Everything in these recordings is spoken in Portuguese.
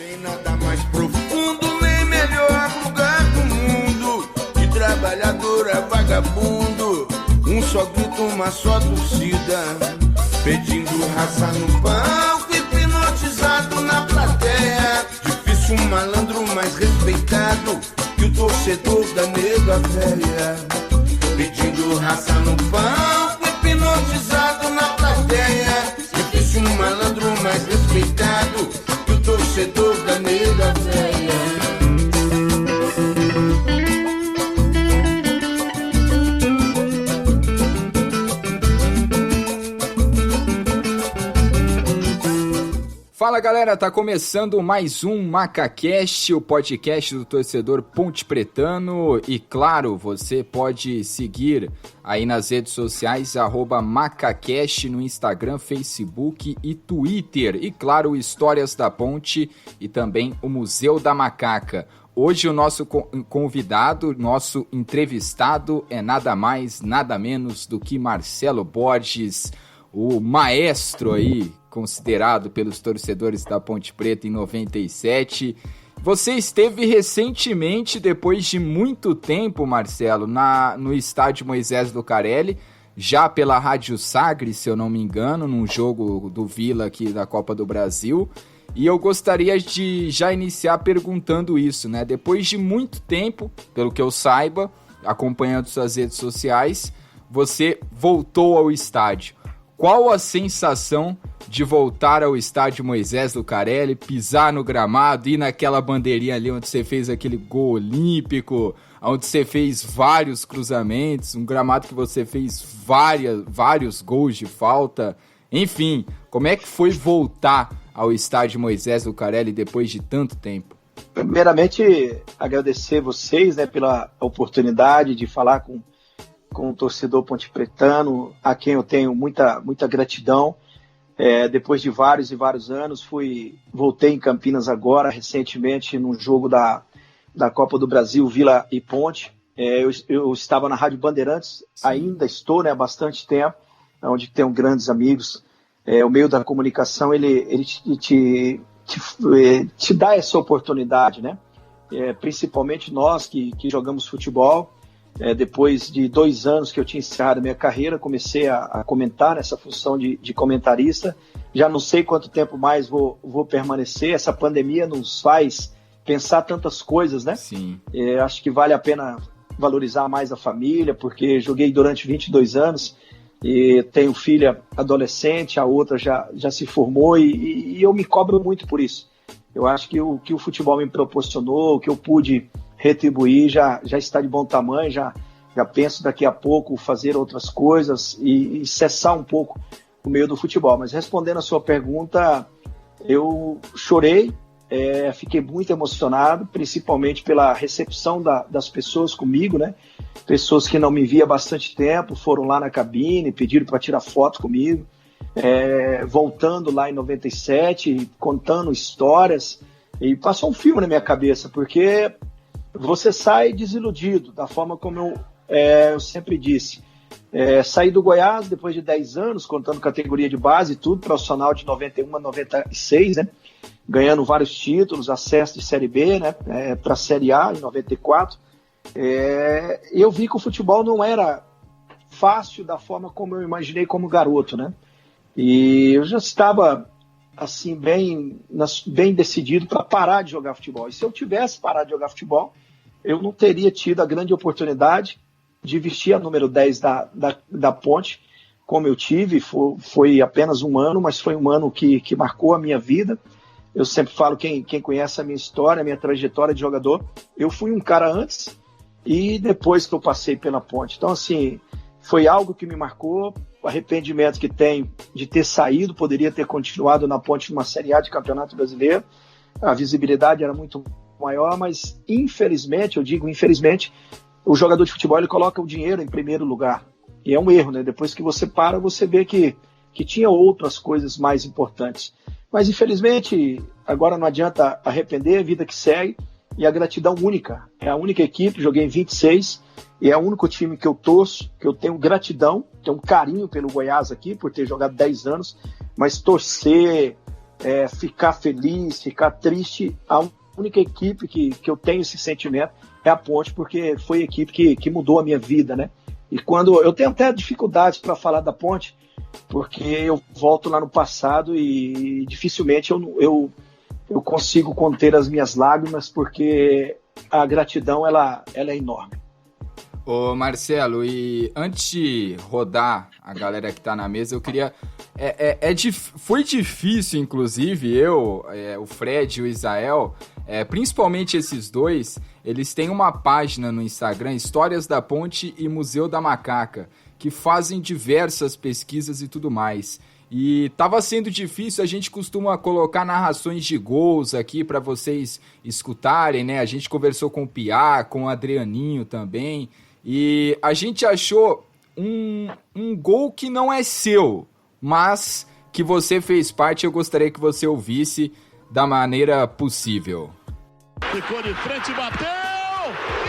Tem nada mais profundo, nem melhor lugar do mundo. De trabalhador a vagabundo, um só grito, uma só torcida, pedindo raça no palco, hipnotizado na plateia. Difícil um malandro mais respeitado que o torcedor da nega velha, pedindo raça no palco, hipnotizado na plateia. Difícil um malandro mais respeitado que o torcedor da nega velha. Fala galera, tá começando mais um MacaCast, o podcast do torcedor Ponte Pretano. E claro, você pode seguir aí nas redes sociais, @MacaCast no Instagram, Facebook e Twitter. E claro, Histórias da Ponte e também o Museu da Macaca. Hoje o nosso convidado, nosso entrevistado é nada mais, nada menos do que Marcelo Borges, o maestro aí, considerado pelos torcedores da Ponte Preta em 97. Você esteve recentemente, depois de muito tempo, Marcelo, no estádio Moisés Lucarelli, já pela Rádio Sagres, se eu não me engano, num jogo do Vila aqui da Copa do Brasil. E eu gostaria de já iniciar perguntando isso, né? Depois de muito tempo, pelo que eu saiba, acompanhando suas redes sociais, você voltou ao estádio. Qual a sensação de voltar ao estádio Moisés Lucarelli, pisar no gramado, ir naquela bandeirinha ali onde você fez aquele gol olímpico, onde você fez vários cruzamentos, um gramado que você fez vários gols de falta, enfim, como é que foi voltar ao estádio Moisés Lucarelli depois de tanto tempo? Primeiramente, agradecer vocês, né, pela oportunidade de falar com o torcedor pontepretano, a quem eu tenho muita gratidão. Depois de vários e vários anos, voltei em Campinas agora, recentemente, num jogo da Copa do Brasil, Vila e Ponte. Eu estava na Rádio Bandeirantes, ainda estou, né, há bastante tempo, onde tenho grandes amigos. O meio da comunicação, ele te dá essa oportunidade, né? Principalmente nós que jogamos futebol. Depois de 2 anos que eu tinha encerrado a minha carreira, comecei a comentar nessa função de comentarista. Já não sei quanto tempo mais vou permanecer. Essa pandemia nos faz pensar tantas coisas, né? Sim. Acho que vale a pena valorizar mais a família, porque joguei durante 22 anos e tenho filha adolescente, a outra já se formou e eu me cobro muito por isso. Eu acho que o futebol me proporcionou, o que eu pude retribuir já está de bom tamanho, já penso daqui a pouco fazer outras coisas e cessar um pouco o meio do futebol. Mas respondendo a sua pergunta, eu chorei, fiquei muito emocionado, principalmente pela recepção das pessoas comigo, né? Pessoas que não me via há bastante tempo, foram lá na cabine, pediram para tirar foto comigo, voltando lá em 97, contando histórias, e passou um filme na minha cabeça, porque você sai desiludido, da forma como eu sempre disse. Saí do Goiás depois de 10 anos, contando categoria de base e tudo, profissional de 91 a 96, né? Ganhando vários títulos, acesso de Série B, né? Para a Série A em 94. Eu vi que o futebol não era fácil da forma como eu imaginei como garoto, né? E eu já estava assim, bem decidido para parar de jogar futebol. E se eu tivesse parado de jogar futebol, eu não teria tido a grande oportunidade de vestir a número 10 da Ponte, como eu tive. Foi apenas um ano, mas foi um ano que marcou a minha vida. Eu sempre falo, quem conhece a minha história, a minha trajetória de jogador, eu fui um cara antes e depois que eu passei pela Ponte. Então, assim, foi algo que me marcou. O arrependimento que tem de ter saído, poderia ter continuado na Ponte numa Série A de Campeonato Brasileiro. A visibilidade era muito maior, mas infelizmente, eu digo infelizmente, o jogador de futebol ele coloca o dinheiro em primeiro lugar. E é um erro, né? Depois que você para, você vê que tinha outras coisas mais importantes. Mas infelizmente, agora não adianta arrepender, a vida que segue, e a gratidão única. É a única equipe, joguei em 26, e é o único time que eu torço, que eu tenho gratidão, tenho um carinho pelo Goiás aqui, por ter jogado 10 anos, mas torcer ficar feliz, ficar triste. A única equipe que eu tenho esse sentimento é a Ponte, porque foi a equipe que mudou a minha vida, né? E quando eu tenho até dificuldades para falar da Ponte, porque eu volto lá no passado e dificilmente eu consigo conter as minhas lágrimas, porque a gratidão ela é enorme. Ô Marcelo, e antes de rodar a galera que tá na mesa, eu queria... Foi difícil, inclusive, o Fred e o Israel, principalmente esses dois, eles têm uma página no Instagram, Histórias da Ponte e Museu da Macaca, que fazem diversas pesquisas e tudo mais. E tava sendo difícil, a gente costuma colocar narrações de gols aqui para vocês escutarem, né? A gente conversou com o Piá, com o Adrianinho também, e a gente achou um gol que não é seu, mas que você fez parte. Eu gostaria que você ouvisse da maneira possível. Ficou de frente, bateu!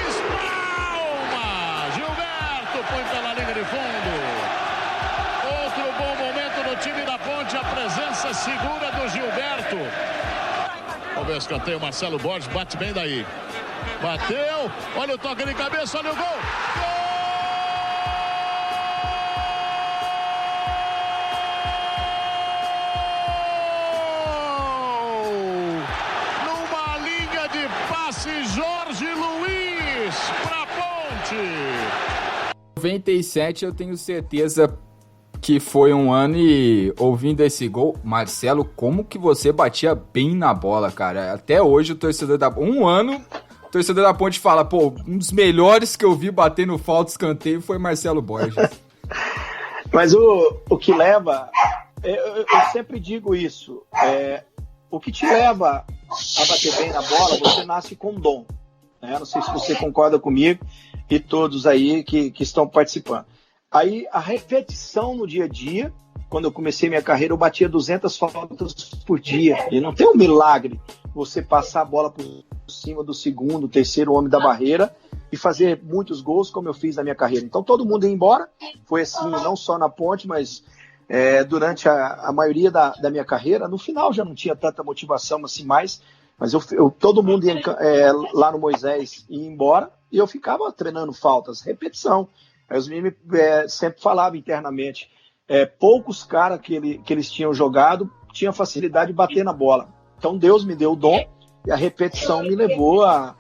Espalma! Gilberto põe pela linha de fundo. Outro bom momento no time da Ponte, a presença segura do Gilberto. Vamos ver o escanteio, Marcelo Borges bate bem daí. Bateu, olha o toque de cabeça, olha o gol! Gol! Jorge Luiz pra Ponte. 97, eu tenho certeza que foi um ano, e ouvindo esse gol, Marcelo, como que você batia bem na bola, cara? Até hoje o torcedor da Ponte fala, pô, um dos melhores que eu vi bater no falta escanteio foi Marcelo Borges. Mas o que leva, eu sempre digo isso, o que te leva a bater bem na bola, você nasce com dom. Né? Não sei se você concorda comigo e todos aí que estão participando. Aí a repetição no dia a dia, quando eu comecei minha carreira, eu batia 200 faltas por dia. E não tem um milagre você passar a bola por cima do segundo, terceiro homem da barreira e fazer muitos gols como eu fiz na minha carreira. Então todo mundo ia embora. Foi assim, não só na Ponte, mas durante a maioria da minha carreira. No final já não tinha tanta motivação assim mais, mas todo mundo ia lá no Moisés ia embora e eu ficava treinando faltas, repetição. Aí os meninos sempre falavam internamente, poucos caras que eles tinham jogado tinham facilidade de bater na bola. Então Deus me deu o dom e a repetição me levou a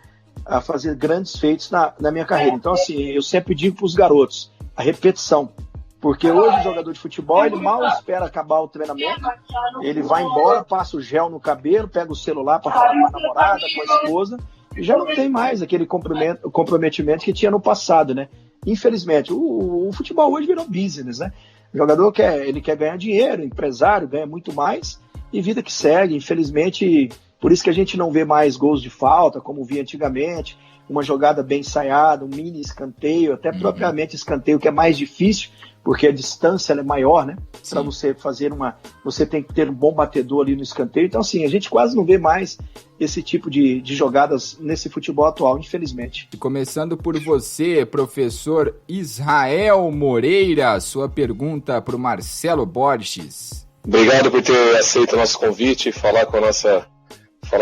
fazer grandes feitos na minha carreira. Então assim, eu sempre digo para os garotos, a repetição. Porque hoje o jogador de futebol, ele mal espera acabar o treinamento, ele vai embora, passa o gel no cabelo, pega o celular para falar com a namorada, com a esposa, e já não tem mais aquele comprometimento que tinha no passado, né? Infelizmente, o futebol hoje virou business, né? O jogador quer ganhar dinheiro, empresário, ganha muito mais, e vida que segue. Infelizmente, por isso que a gente não vê mais gols de falta, como via antigamente, uma jogada bem ensaiada, um mini escanteio, até propriamente escanteio, que é mais difícil, porque a distância é maior, né? Para você fazer você tem que ter um bom batedor ali no escanteio. Então, assim, a gente quase não vê mais esse tipo de jogadas nesse futebol atual, infelizmente. E começando por você, professor Israel Moreira, sua pergunta para o Marcelo Borges. Obrigado por ter aceito o nosso convite e falar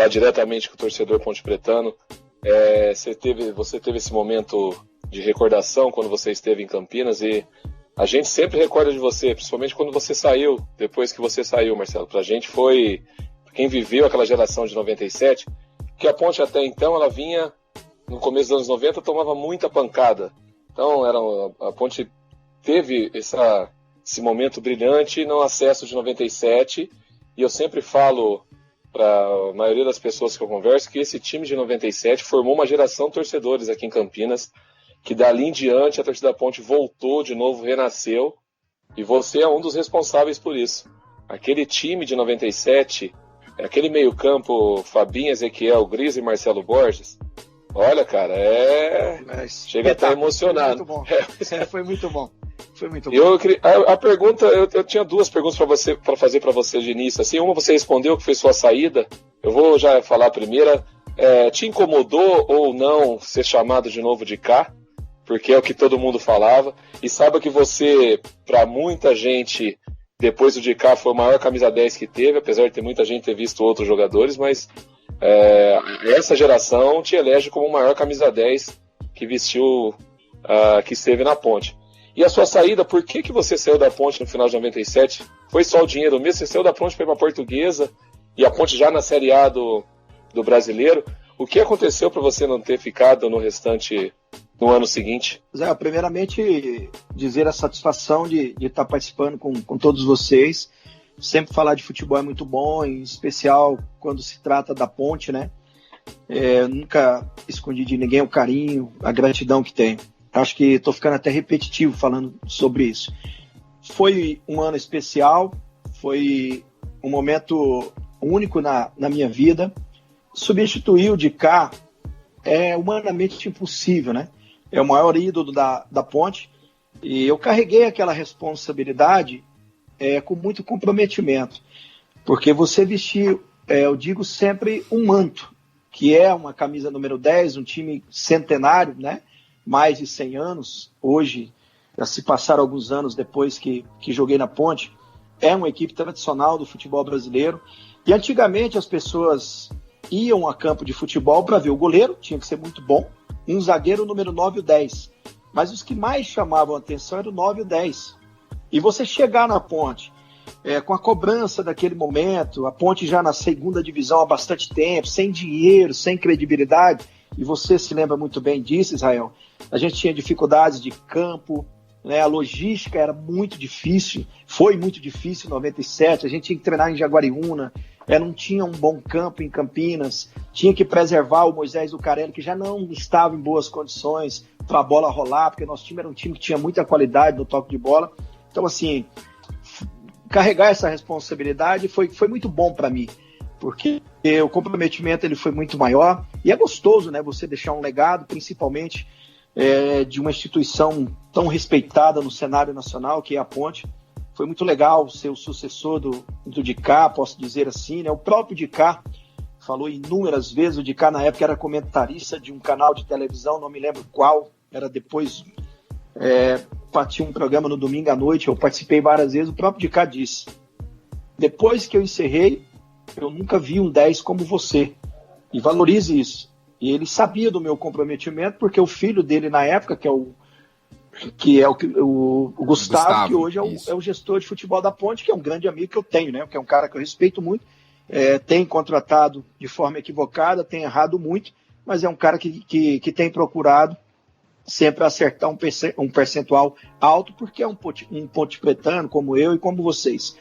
diretamente com o torcedor pontepretano. Você teve esse momento de recordação quando você esteve em Campinas, e a gente sempre recorda de você, principalmente quando você saiu, depois que você saiu, Marcelo. Pra gente foi, quem viveu aquela geração de 97, que a Ponte até então, ela vinha, no começo dos anos 90, tomava muita pancada. Então, a Ponte teve esse momento brilhante no acesso de 97, e eu sempre falo para a maioria das pessoas que eu converso que esse time de 97 formou uma geração de torcedores aqui em Campinas, que dali em diante a torcida da Ponte voltou de novo, renasceu, e você é um dos responsáveis por isso. Aquele time de 97, aquele meio-campo, Fabinho, Ezequiel, Gris e Marcelo Borges, olha, cara, chega até emocionado. Muito bom. Foi muito bom. Foi muito bom. A pergunta, eu tinha duas perguntas para fazer para você de início. Assim, uma você respondeu, que foi sua saída. Eu vou já falar a primeira. Te incomodou ou não ser chamado de novo de cá? Porque é o que todo mundo falava. E saiba que você, para muita gente, depois do Dicá foi o maior camisa 10 que teve, apesar de ter muita gente ter visto outros jogadores, mas essa geração te elege como o maior camisa 10 que vestiu, que esteve na Ponte. E a sua saída, por que você saiu da Ponte no final de 97? Foi só o dinheiro mesmo? Você saiu da Ponte, foi para a Portuguesa, e a Ponte já na Série A do Brasileiro. O que aconteceu para você não ter ficado no restante, no ano seguinte? Zé, primeiramente dizer a satisfação de estar participando com todos vocês. Sempre falar de futebol é muito bom, em especial quando se trata da Ponte, né? Nunca escondi de ninguém o carinho, a gratidão que tenho. Acho que estou ficando até repetitivo falando sobre isso. Foi um ano especial, foi um momento único na minha vida. Substituir o Dicá é humanamente impossível, né? É o maior ídolo da Ponte, e eu carreguei aquela responsabilidade com muito comprometimento, porque você vestir, eu digo sempre, um manto, que é uma camisa número 10, um time centenário, né? Mais de 100 anos, hoje, já se passaram alguns anos depois que joguei na Ponte, é uma equipe tradicional do futebol brasileiro, e antigamente as pessoas iam a campo de futebol para ver o goleiro, tinha que ser muito bom, um zagueiro número 9 e o 10. Mas os que mais chamavam a atenção eram o 9 e o 10. E você chegar na Ponte, com a cobrança daquele momento, a Ponte já na segunda divisão há bastante tempo, sem dinheiro, sem credibilidade, e você se lembra muito bem disso, Israel, a gente tinha dificuldades de campo, né, a logística era muito difícil, foi muito difícil em 97, a gente tinha que treinar em Jaguariúna, não tinha um bom campo em Campinas, tinha que preservar o Moisés Lucarelli, que já não estava em boas condições para a bola rolar, porque nosso time era um time que tinha muita qualidade no toque de bola. Então, assim, carregar essa responsabilidade foi muito bom para mim, porque o comprometimento ele foi muito maior, e é gostoso, né, você deixar um legado, principalmente de uma instituição tão respeitada no cenário nacional, que é a Ponte. Foi muito legal ser o sucessor do Dicá, posso dizer assim, né? O próprio Dicá falou inúmeras vezes, o Dicá na época era comentarista de um canal de televisão, não me lembro qual, era depois, tinha um programa no domingo à noite, eu participei várias vezes, o próprio Dicá disse: depois que eu encerrei, eu nunca vi um 10 como você, e valorize isso. E ele sabia do meu comprometimento, porque o filho dele na época, que é o Gustavo, que hoje é o gestor de futebol da Ponte, que é um grande amigo que eu tenho, né? Que é um cara que eu respeito muito, tem contratado de forma equivocada, tem errado muito, mas é um cara que tem procurado sempre acertar um percentual alto, porque é um ponte pretano como eu e como vocês.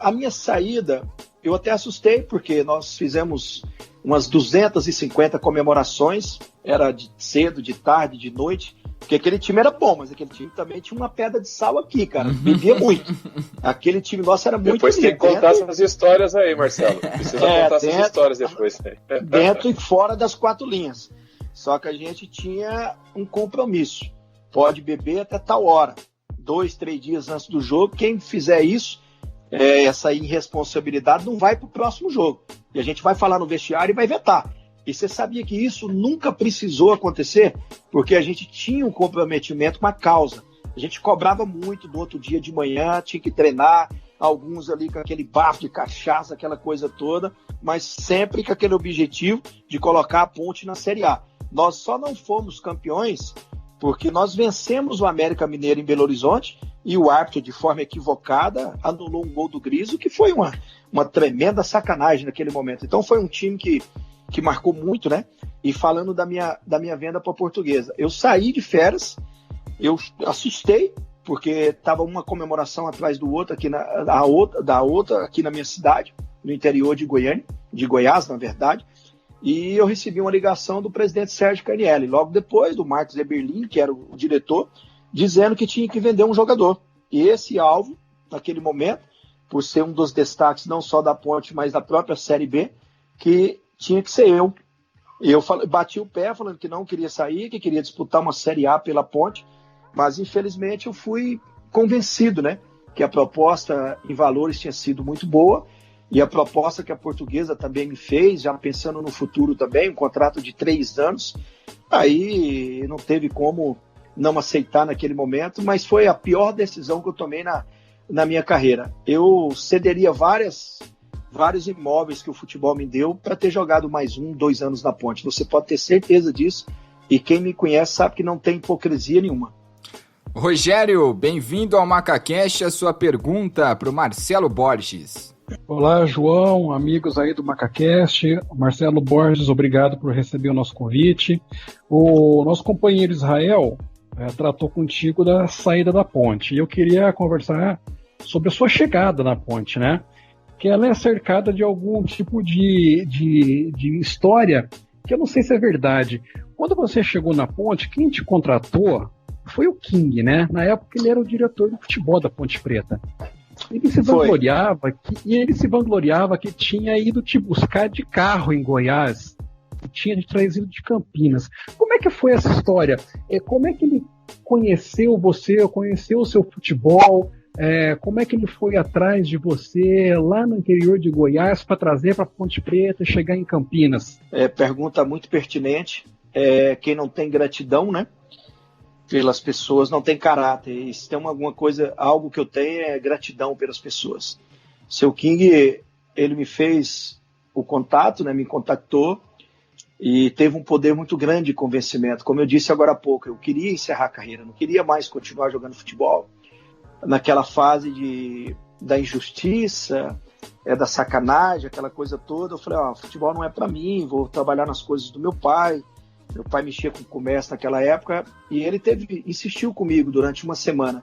A minha saída, eu até assustei, porque nós fizemos umas 250 comemorações, era de cedo, de tarde, de noite, porque aquele time era bom, mas aquele time também tinha uma pedra de sal aqui, cara, bebia muito. Aquele time nosso era muito depois tem que contar essas histórias aí, Marcelo. Precisa contar essas histórias depois. Dentro e fora das 4 linhas. Só que a gente tinha um compromisso. Pode beber até tal hora. 2, 3 dias antes do jogo, quem fizer isso, essa irresponsabilidade, não vai para o próximo jogo. E a gente vai falar no vestiário e vai vetar. E você sabia que isso nunca precisou acontecer? Porque a gente tinha um comprometimento com a causa. A gente cobrava muito no outro dia de manhã, tinha que treinar, alguns ali com aquele bafo de cachaça, aquela coisa toda, mas sempre com aquele objetivo de colocar a Ponte na Série A. Nós só não fomos campeões porque nós vencemos o América Mineiro em Belo Horizonte, e o árbitro, de forma equivocada, anulou um gol do Griso, que foi uma tremenda sacanagem naquele momento. Então foi um time que marcou muito, né? E falando da minha venda para a Portuguesa, eu saí de férias, eu assustei, porque estava uma comemoração atrás do outro aqui da outra aqui na minha cidade, no interior de Goiânia, de Goiás, na verdade, e eu recebi uma ligação do presidente Sérgio Canielli, logo depois do Marcos Eberlin, que era o diretor, dizendo que tinha que vender um jogador. E esse alvo, naquele momento, por ser um dos destaques não só da Ponte, mas da própria Série B, que tinha que ser eu. Eu bati o pé falando que não queria sair, que queria disputar uma Série A pela Ponte, mas infelizmente eu fui convencido, né, que a proposta em valores tinha sido muito boa, e a proposta que a Portuguesa também me fez, já pensando no futuro também, um contrato de 3 anos, aí não teve como não aceitar naquele momento, mas foi a pior decisão que eu tomei na minha carreira. Eu cederia vários imóveis que o futebol me deu para ter jogado mais 1, 2 anos na Ponte. Você pode ter certeza disso, e quem me conhece sabe que não tem hipocrisia nenhuma. Rogério, bem-vindo ao MacaCast. A sua pergunta para o Marcelo Borges. Olá, João, amigos aí do MacaCast. Marcelo Borges, obrigado por receber o nosso convite. O nosso companheiro Israel tratou contigo da saída da Ponte. E eu queria conversar sobre a sua chegada na Ponte, né? Que ela é cercada de algum tipo de história que eu não sei se é verdade. Quando você chegou na Ponte, quem te contratou foi o King, né? Na época ele era o diretor de futebol da Ponte Preta. Ele se vangloriava que tinha ido te buscar de carro em Goiás, que tinha te trazido de Campinas. Como é que foi essa história? Como é que ele conheceu você, conheceu o seu futebol? Como é que ele foi atrás de você lá no interior de Goiás para trazer para Ponte Preta e chegar em Campinas? Pergunta muito pertinente. Quem não tem gratidão, né, pelas pessoas, não tem caráter. E se tem alguma coisa, algo que eu tenho é gratidão pelas pessoas. Seu King, ele me fez o contato, né, me contactou e teve um poder muito grande de convencimento. Como eu disse agora há pouco, eu queria encerrar a carreira, não queria mais continuar jogando futebol. Naquela fase da injustiça, da sacanagem, aquela coisa toda, eu falei, futebol não é para mim, vou trabalhar nas coisas do meu pai. Meu pai mexia com comércio naquela época e ele insistiu comigo durante uma semana.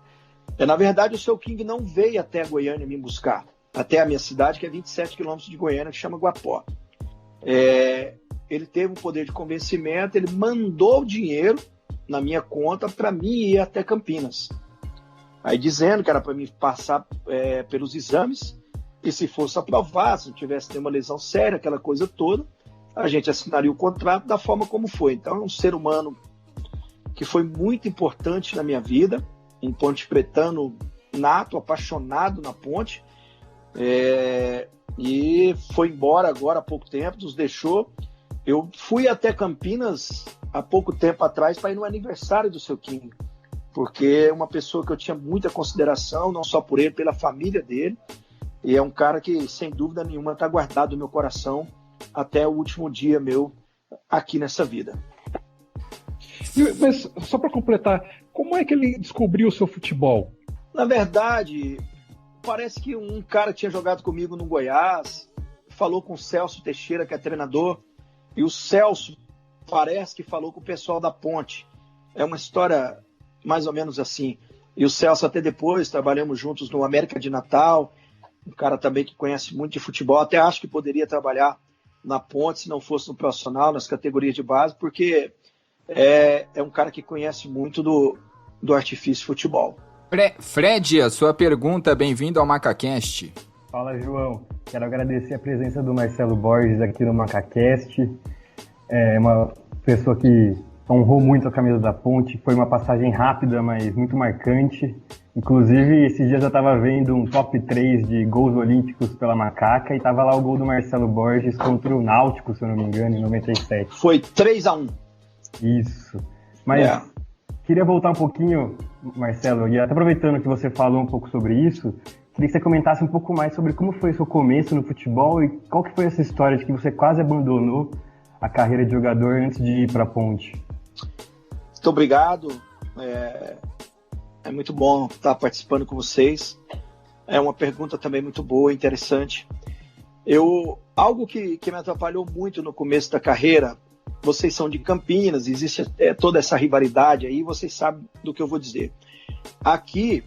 Na verdade, o seu King não veio até Goiânia me buscar, até a minha cidade, que é 27 quilômetros de Goiânia, que chama Guapó. Ele teve um poder de convencimento, ele mandou dinheiro na minha conta para mim ir até Campinas. Aí dizendo que era para mim passar pelos exames e se fosse aprovar, se não tivesse nenhuma lesão séria, aquela coisa toda, a gente assinaria o contrato da forma como foi. Então é um ser humano que foi muito importante na minha vida, um ponte pretano nato, apaixonado na Ponte, e foi embora agora há pouco tempo, nos deixou. Eu fui até Campinas há pouco tempo atrás para ir no aniversário do seu King, porque é uma pessoa que eu tinha muita consideração, não só por ele, pela família dele, e é um cara que, sem dúvida nenhuma, está guardado no meu coração até o último dia meu aqui nessa vida. Mas, só para completar, como é que ele descobriu o seu futebol? Na verdade, parece que um cara tinha jogado comigo no Goiás, falou com o Celso Teixeira, que é treinador, e o Celso parece que falou com o pessoal da Ponte. É uma história mais ou menos assim. E o Celso até depois, trabalhamos juntos no América de Natal, um cara também que conhece muito de futebol, até acho que poderia trabalhar na Ponte se não fosse no profissional, nas categorias de base, porque é um cara que conhece muito do artifício futebol. Fred, a sua pergunta, bem-vindo ao MacaCast. Fala, João. Quero agradecer a presença do Marcelo Borges aqui no MacaCast. É uma pessoa que honrou muito a camisa da Ponte, foi uma passagem rápida, mas muito marcante. Inclusive, esses dias eu estava vendo um top 3 de gols olímpicos pela Macaca e estava lá o gol do Marcelo Borges contra o Náutico, se eu não me engano, em 97. Foi 3-1. Isso. Mas queria voltar um pouquinho, Marcelo, e até aproveitando que você falou um pouco sobre isso, queria que você comentasse um pouco mais sobre como foi o seu começo no futebol e qual que foi essa história de que você quase abandonou a carreira de jogador antes de ir para a Ponte. Muito obrigado. É muito bom estar participando com vocês. É uma pergunta também muito boa, interessante. Algo que me atrapalhou muito no começo da carreira, vocês são de Campinas, existe toda essa rivalidade aí, vocês sabem do que eu vou dizer. Aqui,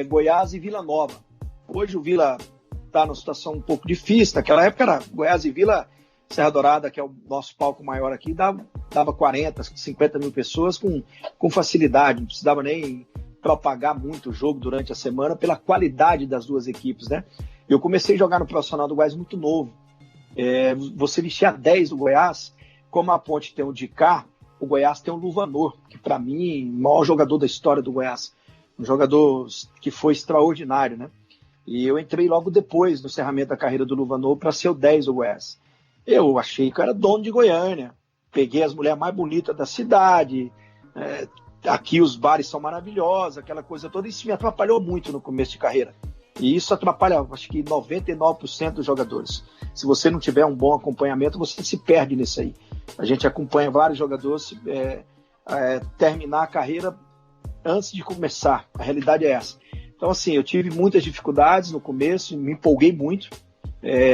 Goiás e Vila Nova. Hoje o Vila está numa situação um pouco difícil. Naquela época era Goiás e Vila, Serra Dourada, que é o nosso palco maior aqui, dava 40, 50 mil pessoas com facilidade, não precisava nem propagar muito o jogo durante a semana pela qualidade das duas equipes, né? Eu comecei a jogar no profissional do Goiás muito novo. Você vestir a 10 do Goiás, como a Ponte tem o Dicá, o Goiás tem o Luvanor, que para mim, o maior jogador da história do Goiás. Um jogador que foi extraordinário, né? E eu entrei logo depois no encerramento da carreira do Luvanor para ser o 10 do Goiás. Eu achei que eu era dono de Goiânia. Peguei as mulheres mais bonitas da cidade, aqui os bares são maravilhosos, aquela coisa toda. Isso me atrapalhou muito no começo de carreira. E isso atrapalha, acho que 99% dos jogadores. Se você não tiver um bom acompanhamento, você se perde nisso aí. A gente acompanha vários jogadores terminar a carreira antes de começar. A realidade é essa. Então, assim, eu tive muitas dificuldades no começo, me empolguei muito.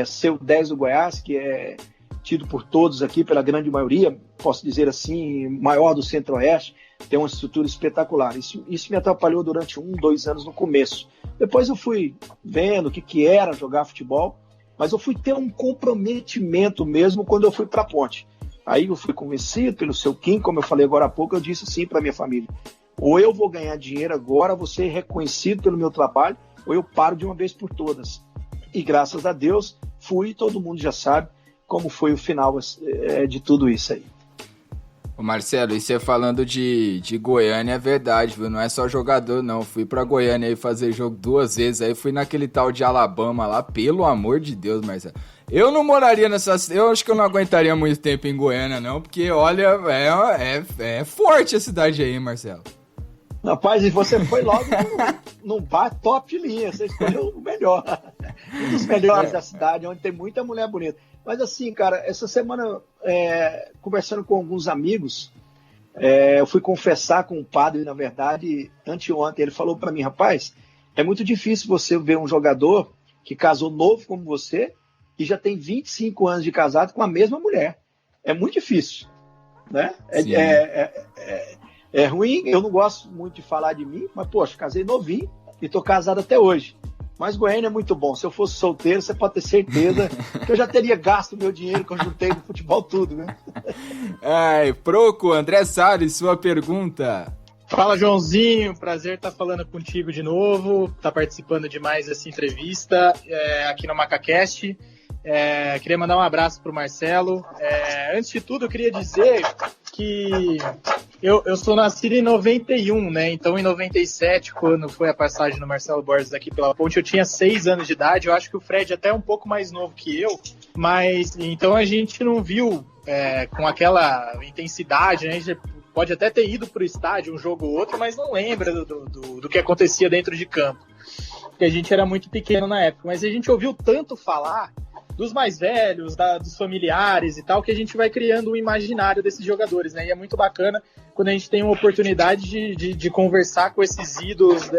Ser o 10 do Goiás, que é tido por todos aqui, pela grande maioria, posso dizer assim, maior do Centro-Oeste, tem uma estrutura espetacular. Isso me atrapalhou durante 1-2 anos no começo. Depois eu fui vendo o que era jogar futebol, mas eu fui ter um comprometimento mesmo quando eu fui para a Ponte. Aí eu fui convencido pelo seu Kim, como eu falei agora há pouco, eu disse sim para minha família: ou eu vou ganhar dinheiro agora, vou ser reconhecido pelo meu trabalho, ou eu paro de uma vez por todas. E graças a Deus fui, todo mundo já sabe como foi o final de tudo isso aí. Ô Marcelo, e você falando de Goiânia, é verdade, viu? Não é só jogador, não. Fui pra Goiânia aí fazer jogo 2 vezes, aí fui naquele tal de Alabama lá, pelo amor de Deus, Marcelo. Eu não moraria eu acho que eu não aguentaria muito tempo em Goiânia, não, porque, olha, é forte a cidade aí, Marcelo. Rapaz, e você foi logo num bar top de linha, você escolheu o melhor. Um dos melhores da cidade, onde tem muita mulher bonita. Mas assim, cara, essa semana, conversando com alguns amigos, eu fui confessar com o padre, na verdade, anteontem. Ele falou para mim: rapaz, é muito difícil você ver um jogador que casou novo como você e já tem 25 anos de casado com a mesma mulher. É muito difícil, né? É ruim, eu não gosto muito de falar de mim, mas, poxa, casei novinho e tô casado até hoje. Mas Goiânia é muito bom. Se eu fosse solteiro, você pode ter certeza que eu já teria gasto o meu dinheiro que eu juntei no futebol tudo, né? Proco, André Salles, sua pergunta. Fala, Joãozinho, prazer estar falando contigo de novo, estar participando de mais essa entrevista aqui no MacaCast. Queria mandar um abraço para o Marcelo. Antes de tudo, eu queria dizer que eu sou nascido em 91, né? Então, em 97, quando foi a passagem do Marcelo Borges aqui pela Ponte, eu tinha 6 anos de idade. Eu acho que o Fred é até um pouco mais novo que eu, mas então a gente não viu com aquela intensidade, né? A gente pode até ter ido para o estádio um jogo ou outro, mas não lembra do que acontecia dentro de campo, porque a gente era muito pequeno na época. Mas a gente ouviu tanto falar dos mais velhos, dos familiares e tal, que a gente vai criando um imaginário desses jogadores, né? E é muito bacana quando a gente tem uma oportunidade de conversar com esses ídolos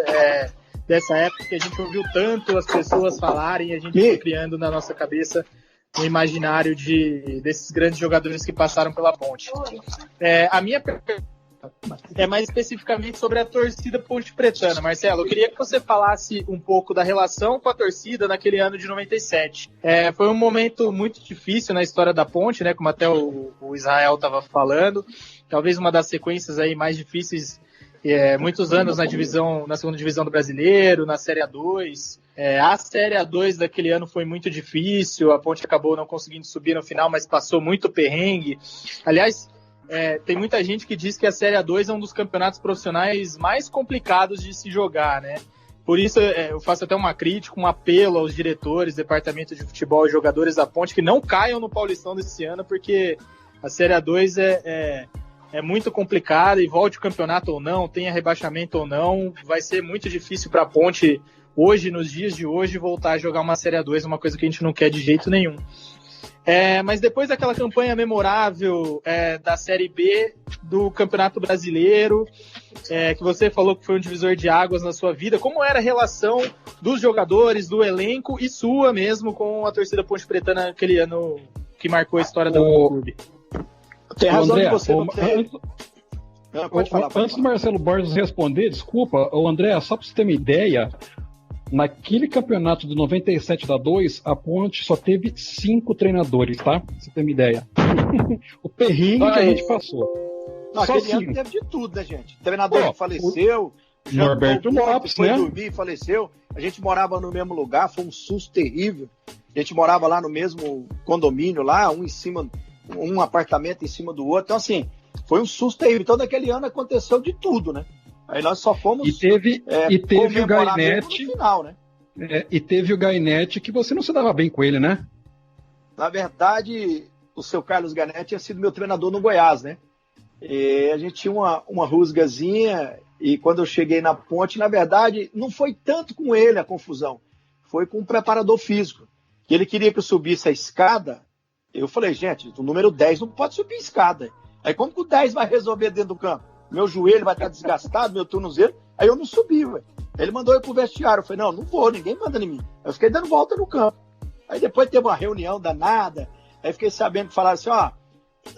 dessa época, que a gente ouviu tanto as pessoas falarem, e a gente foi criando na nossa cabeça um imaginário desses grandes jogadores que passaram pela Ponte. A minha pergunta é mais especificamente sobre a torcida pontepretana. Marcelo, eu queria que você falasse um pouco da relação com a torcida naquele ano de 97. Foi um momento muito difícil na história da Ponte, né, como até o Israel estava falando, talvez uma das sequências aí mais difíceis, muitos anos na segunda divisão do Brasileiro, na Série A2. A Série A2 daquele ano foi muito difícil, a Ponte acabou não conseguindo subir no final, mas passou muito perrengue. Aliás, tem muita gente que diz que a Série A2 é um dos campeonatos profissionais mais complicados de se jogar, né? Por isso eu faço até uma crítica, um apelo aos diretores, departamento de futebol e jogadores da Ponte que não caiam no Paulistão desse ano, porque a Série A2 é muito complicada, e volte o campeonato ou não, tenha rebaixamento ou não, vai ser muito difícil para a Ponte hoje, nos dias de hoje, voltar a jogar uma Série A2, uma coisa que a gente não quer de jeito nenhum. Mas depois daquela campanha memorável da Série B do Campeonato Brasileiro, que você falou que foi um divisor de águas na sua vida, como era a relação dos jogadores, do elenco e sua mesmo com a torcida pontepretana naquele ano que marcou a história do clube? Tem razão André, que você não tem... Pode falar. Antes do Marcelo Borges responder, desculpa, André, só para você ter uma ideia, naquele campeonato de 97 da 2, a Ponte só teve 5 treinadores, tá? Pra você ter uma ideia. O perrengue que a gente passou. Não, aquele ano teve de tudo, né, gente? Treinador que faleceu, Norberto Lopes, foi né? dormir e faleceu. A gente morava no mesmo lugar, foi um susto terrível. A gente morava lá no mesmo condomínio, lá, um apartamento em cima do outro. Então, assim, foi um susto terrível. Então, naquele ano aconteceu de tudo, né? Aí nós só fomos. E teve o Gainete. No final, né? E teve o Gainete que você não se dava bem com ele, né? Na verdade, o seu Carlos Gainete tinha sido meu treinador no Goiás, né? E a gente tinha uma rusgazinha, e quando eu cheguei na Ponte, na verdade, não foi tanto com ele a confusão, foi com o preparador físico, que ele queria que eu subisse a escada. Eu falei, gente, o número 10 não pode subir a escada. Aí como que o 10 vai resolver dentro do campo? Meu joelho vai estar desgastado, meu tornozelo. Aí eu não subi, velho. Ele mandou eu pro vestiário. Eu falei, não vou, ninguém manda em mim. Eu fiquei dando volta no campo. Aí depois teve uma reunião danada. Aí fiquei sabendo que falaram assim, ó,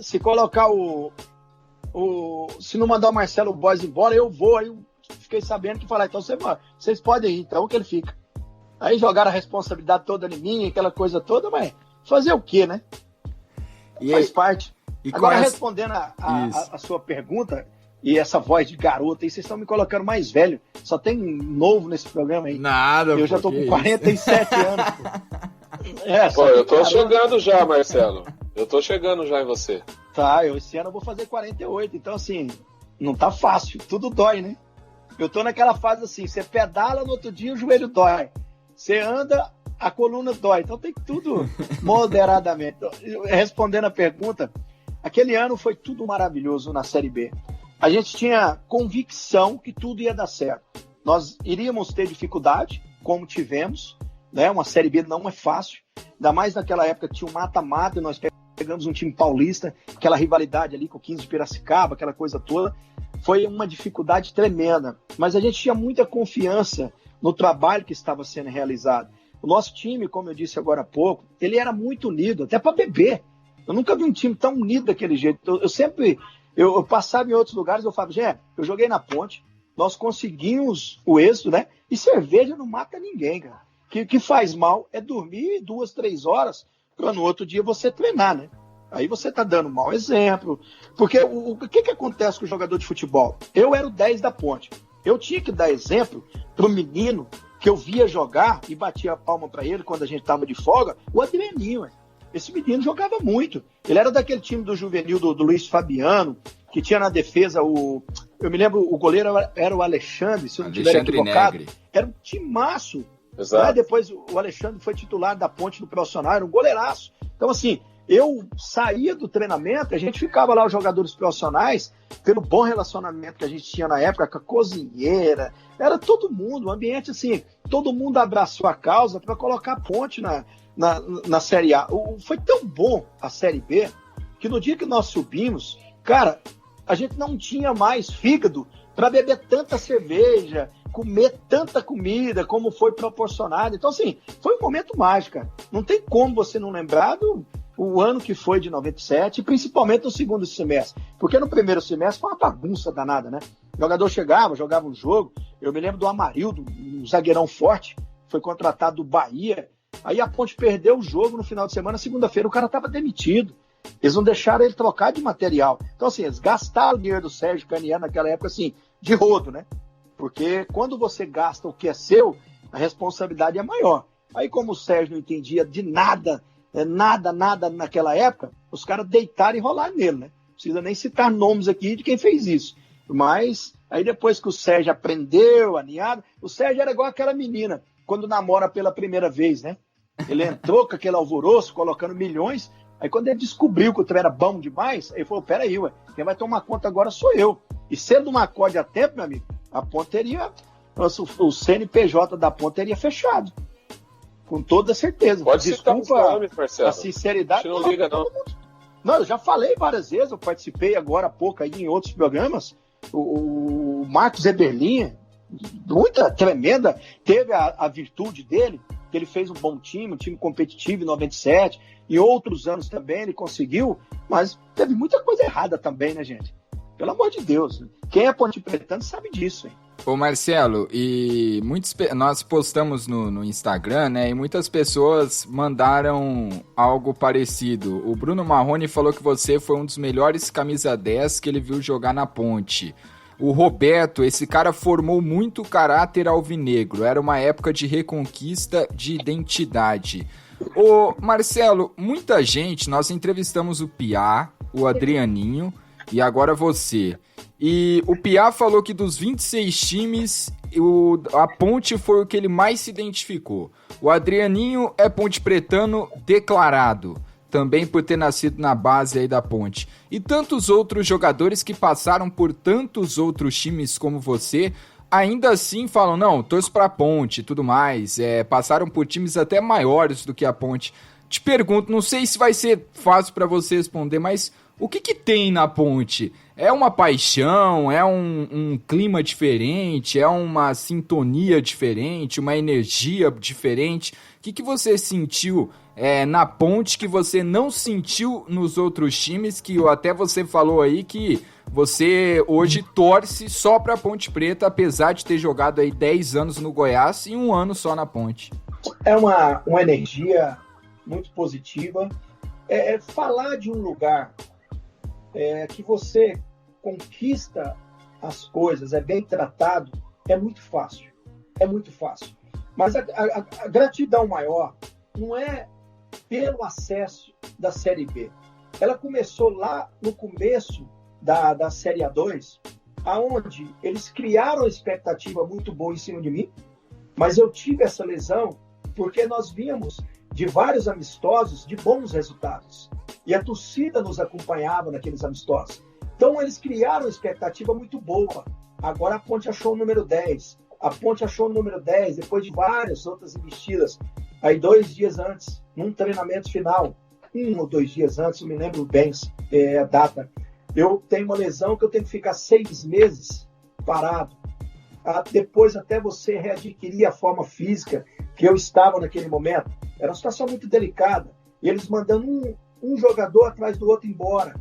se colocar se não mandar o Marcelo Borges embora, eu vou. Aí eu fiquei sabendo que falaram, então vocês podem ir, então que ele fica. Aí jogaram a responsabilidade toda em mim, aquela coisa toda, mas fazer o quê, né? Faz parte. Agora, respondendo a sua pergunta, e essa voz de garota, aí vocês estão me colocando mais velho. Só tem novo nesse programa aí. Nada, eu já tô com 47 anos, pô. Pô, eu tô chegando já, Marcelo. Eu tô chegando já em você. Tá, esse ano eu vou fazer 48, então assim, não tá fácil, tudo dói, né? Eu tô naquela fase assim, você pedala, no outro dia o joelho dói. Você anda, a coluna dói. Então tem tudo moderadamente. Então, respondendo a pergunta, aquele ano foi tudo maravilhoso na Série B. A gente tinha convicção que tudo ia dar certo. Nós iríamos ter dificuldade, como tivemos, né? Uma Série B não é fácil, ainda mais naquela época que tinha um mata-mata, e nós pegamos um time paulista, aquela rivalidade ali com o 15 de Piracicaba, aquela coisa toda. Foi uma dificuldade tremenda, mas a gente tinha muita confiança no trabalho que estava sendo realizado. O nosso time, como eu disse agora há pouco, ele era muito unido, até para beber. Eu nunca vi um time tão unido daquele jeito. Eu passava em outros lugares, eu falava, gente, eu joguei na Ponte, nós conseguimos o êxito, né? E cerveja não mata ninguém, cara. O que faz mal é dormir 2, 3 horas, para no outro dia você treinar, né? Aí você tá dando um mau exemplo. Porque o que acontece com o jogador de futebol? Eu era o 10 da Ponte. Eu tinha que dar exemplo pro menino que eu via jogar e batia a palma para ele quando a gente tava de folga, o Adrianinho, ué. Esse menino jogava muito. Ele era daquele time do juvenil do Luiz Fabiano, que tinha na defesa eu me lembro, o goleiro era o Alexandre, se eu não estiver equivocado. Negri. Era um timaço. Exato. Né? Depois o Alexandre foi titular da Ponte do profissional, era um goleiraço. Então, assim, eu saía do treinamento, a gente ficava lá, os jogadores profissionais, pelo bom relacionamento que a gente tinha na época com a cozinheira, era todo mundo, o ambiente assim, todo mundo abraçou a causa para colocar a Ponte na Série A. Foi tão bom a Série B, que no dia que nós subimos, cara, a gente não tinha mais fígado para beber tanta cerveja, comer tanta comida como foi proporcionado. Então, assim, foi um momento mágico, cara. Não tem como você não lembrar o ano que foi de 97, principalmente no segundo semestre. Porque no primeiro semestre foi uma bagunça danada, né? O jogador jogava um jogo. Eu me lembro do Amarildo, um zagueirão forte, foi contratado do Bahia. Aí a Ponte perdeu o jogo no final de semana, segunda-feira o cara estava demitido. Eles não deixaram ele trocar de material. Então, assim, eles gastaram o dinheiro do Sérgio Caniano naquela época, assim, de rodo, né? Porque quando você gasta o que é seu, a responsabilidade é maior. Aí, como o Sérgio não entendia de nada naquela época, os caras deitaram e rolaram nele, né? Não precisa nem citar nomes aqui de quem fez isso. Mas, aí depois que o Sérgio aprendeu, aninhado, o Sérgio era igual aquela menina, quando namora pela primeira vez, né? Ele entrou com aquele alvoroço, colocando milhões, aí quando ele descobriu que o trem era bom demais, ele falou, peraí, ué, quem vai tomar conta agora sou eu. E sendo uma acorde a tempo, meu amigo, a Ponte teria, o CNPJ da Ponte teria fechado. Com toda certeza. Pode Desculpa nomes, Marcelo. A sinceridade. Não liga, não. Não, eu já falei várias vezes, eu participei agora há pouco aí em outros programas. O Marcos Eberlin, muita tremenda, teve a virtude dele, que ele fez um bom time, um time competitivo em 97, e outros anos também ele conseguiu, mas teve muita coisa errada também, né, gente? Pelo amor de Deus. Quem é Ponte Pretano sabe disso, hein? Ô Marcelo, e nós postamos no Instagram, né, e muitas pessoas mandaram algo parecido. O Bruno Marrone falou que você foi um dos melhores camisa 10 que ele viu jogar na Ponte. O Roberto, esse cara formou muito caráter alvinegro, era uma época de reconquista de identidade. Ô Marcelo, muita gente, nós entrevistamos o Piá, o Adrianinho e agora você. E o Piá falou que dos 26 times, a Ponte foi o que ele mais se identificou. O Adrianinho é Ponte Pretano declarado. também por ter nascido na base aí da Ponte. E tantos outros jogadores que passaram por tantos outros times como você, ainda assim falam, não, torço pra Ponte e tudo mais, passaram por times até maiores do que a Ponte. Te pergunto, não sei se vai ser fácil para você responder, mas o que tem na Ponte? É uma paixão? É um clima diferente? É uma sintonia diferente? Uma energia diferente? O que você sentiu na Ponte que você não sentiu nos outros times, que até você falou aí que você hoje torce só pra Ponte Preta, apesar de ter jogado aí 10 anos no Goiás e 1 ano só na Ponte? É uma energia muito positiva. Falar de um lugar que você conquista as coisas, é bem tratado, é muito fácil. É muito fácil. Mas a gratidão maior não é pelo acesso da Série B. Ela começou lá no começo da Série A2, aonde eles criaram uma expectativa muito boa em cima de mim, mas eu tive essa lesão porque nós vínhamos de vários amistosos de bons resultados. E a torcida nos acompanhava naqueles amistosos. Então eles criaram uma expectativa muito boa. Agora a Ponte achou o número 10. A Ponte achou o número 10 depois de várias outras investidas. Aí 2 dias antes, num treinamento final, 1 ou 2 dias antes, eu me lembro bem a data, eu tenho uma lesão que eu tenho que ficar 6 meses parado. Depois até você readquirir a forma física que eu estava naquele momento. Era uma situação muito delicada. E eles mandando um jogador atrás do outro embora.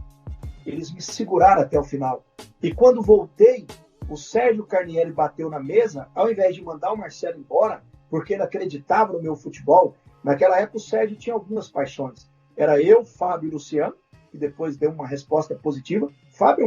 Eles me seguraram até o final. E quando voltei, o Sérgio Carnieri bateu na mesa, ao invés de mandar o Marcelo embora, porque ele acreditava no meu futebol. Naquela época o Sérgio tinha algumas paixões. Era eu, Fábio e Luciano, que depois deu uma resposta positiva. Fábio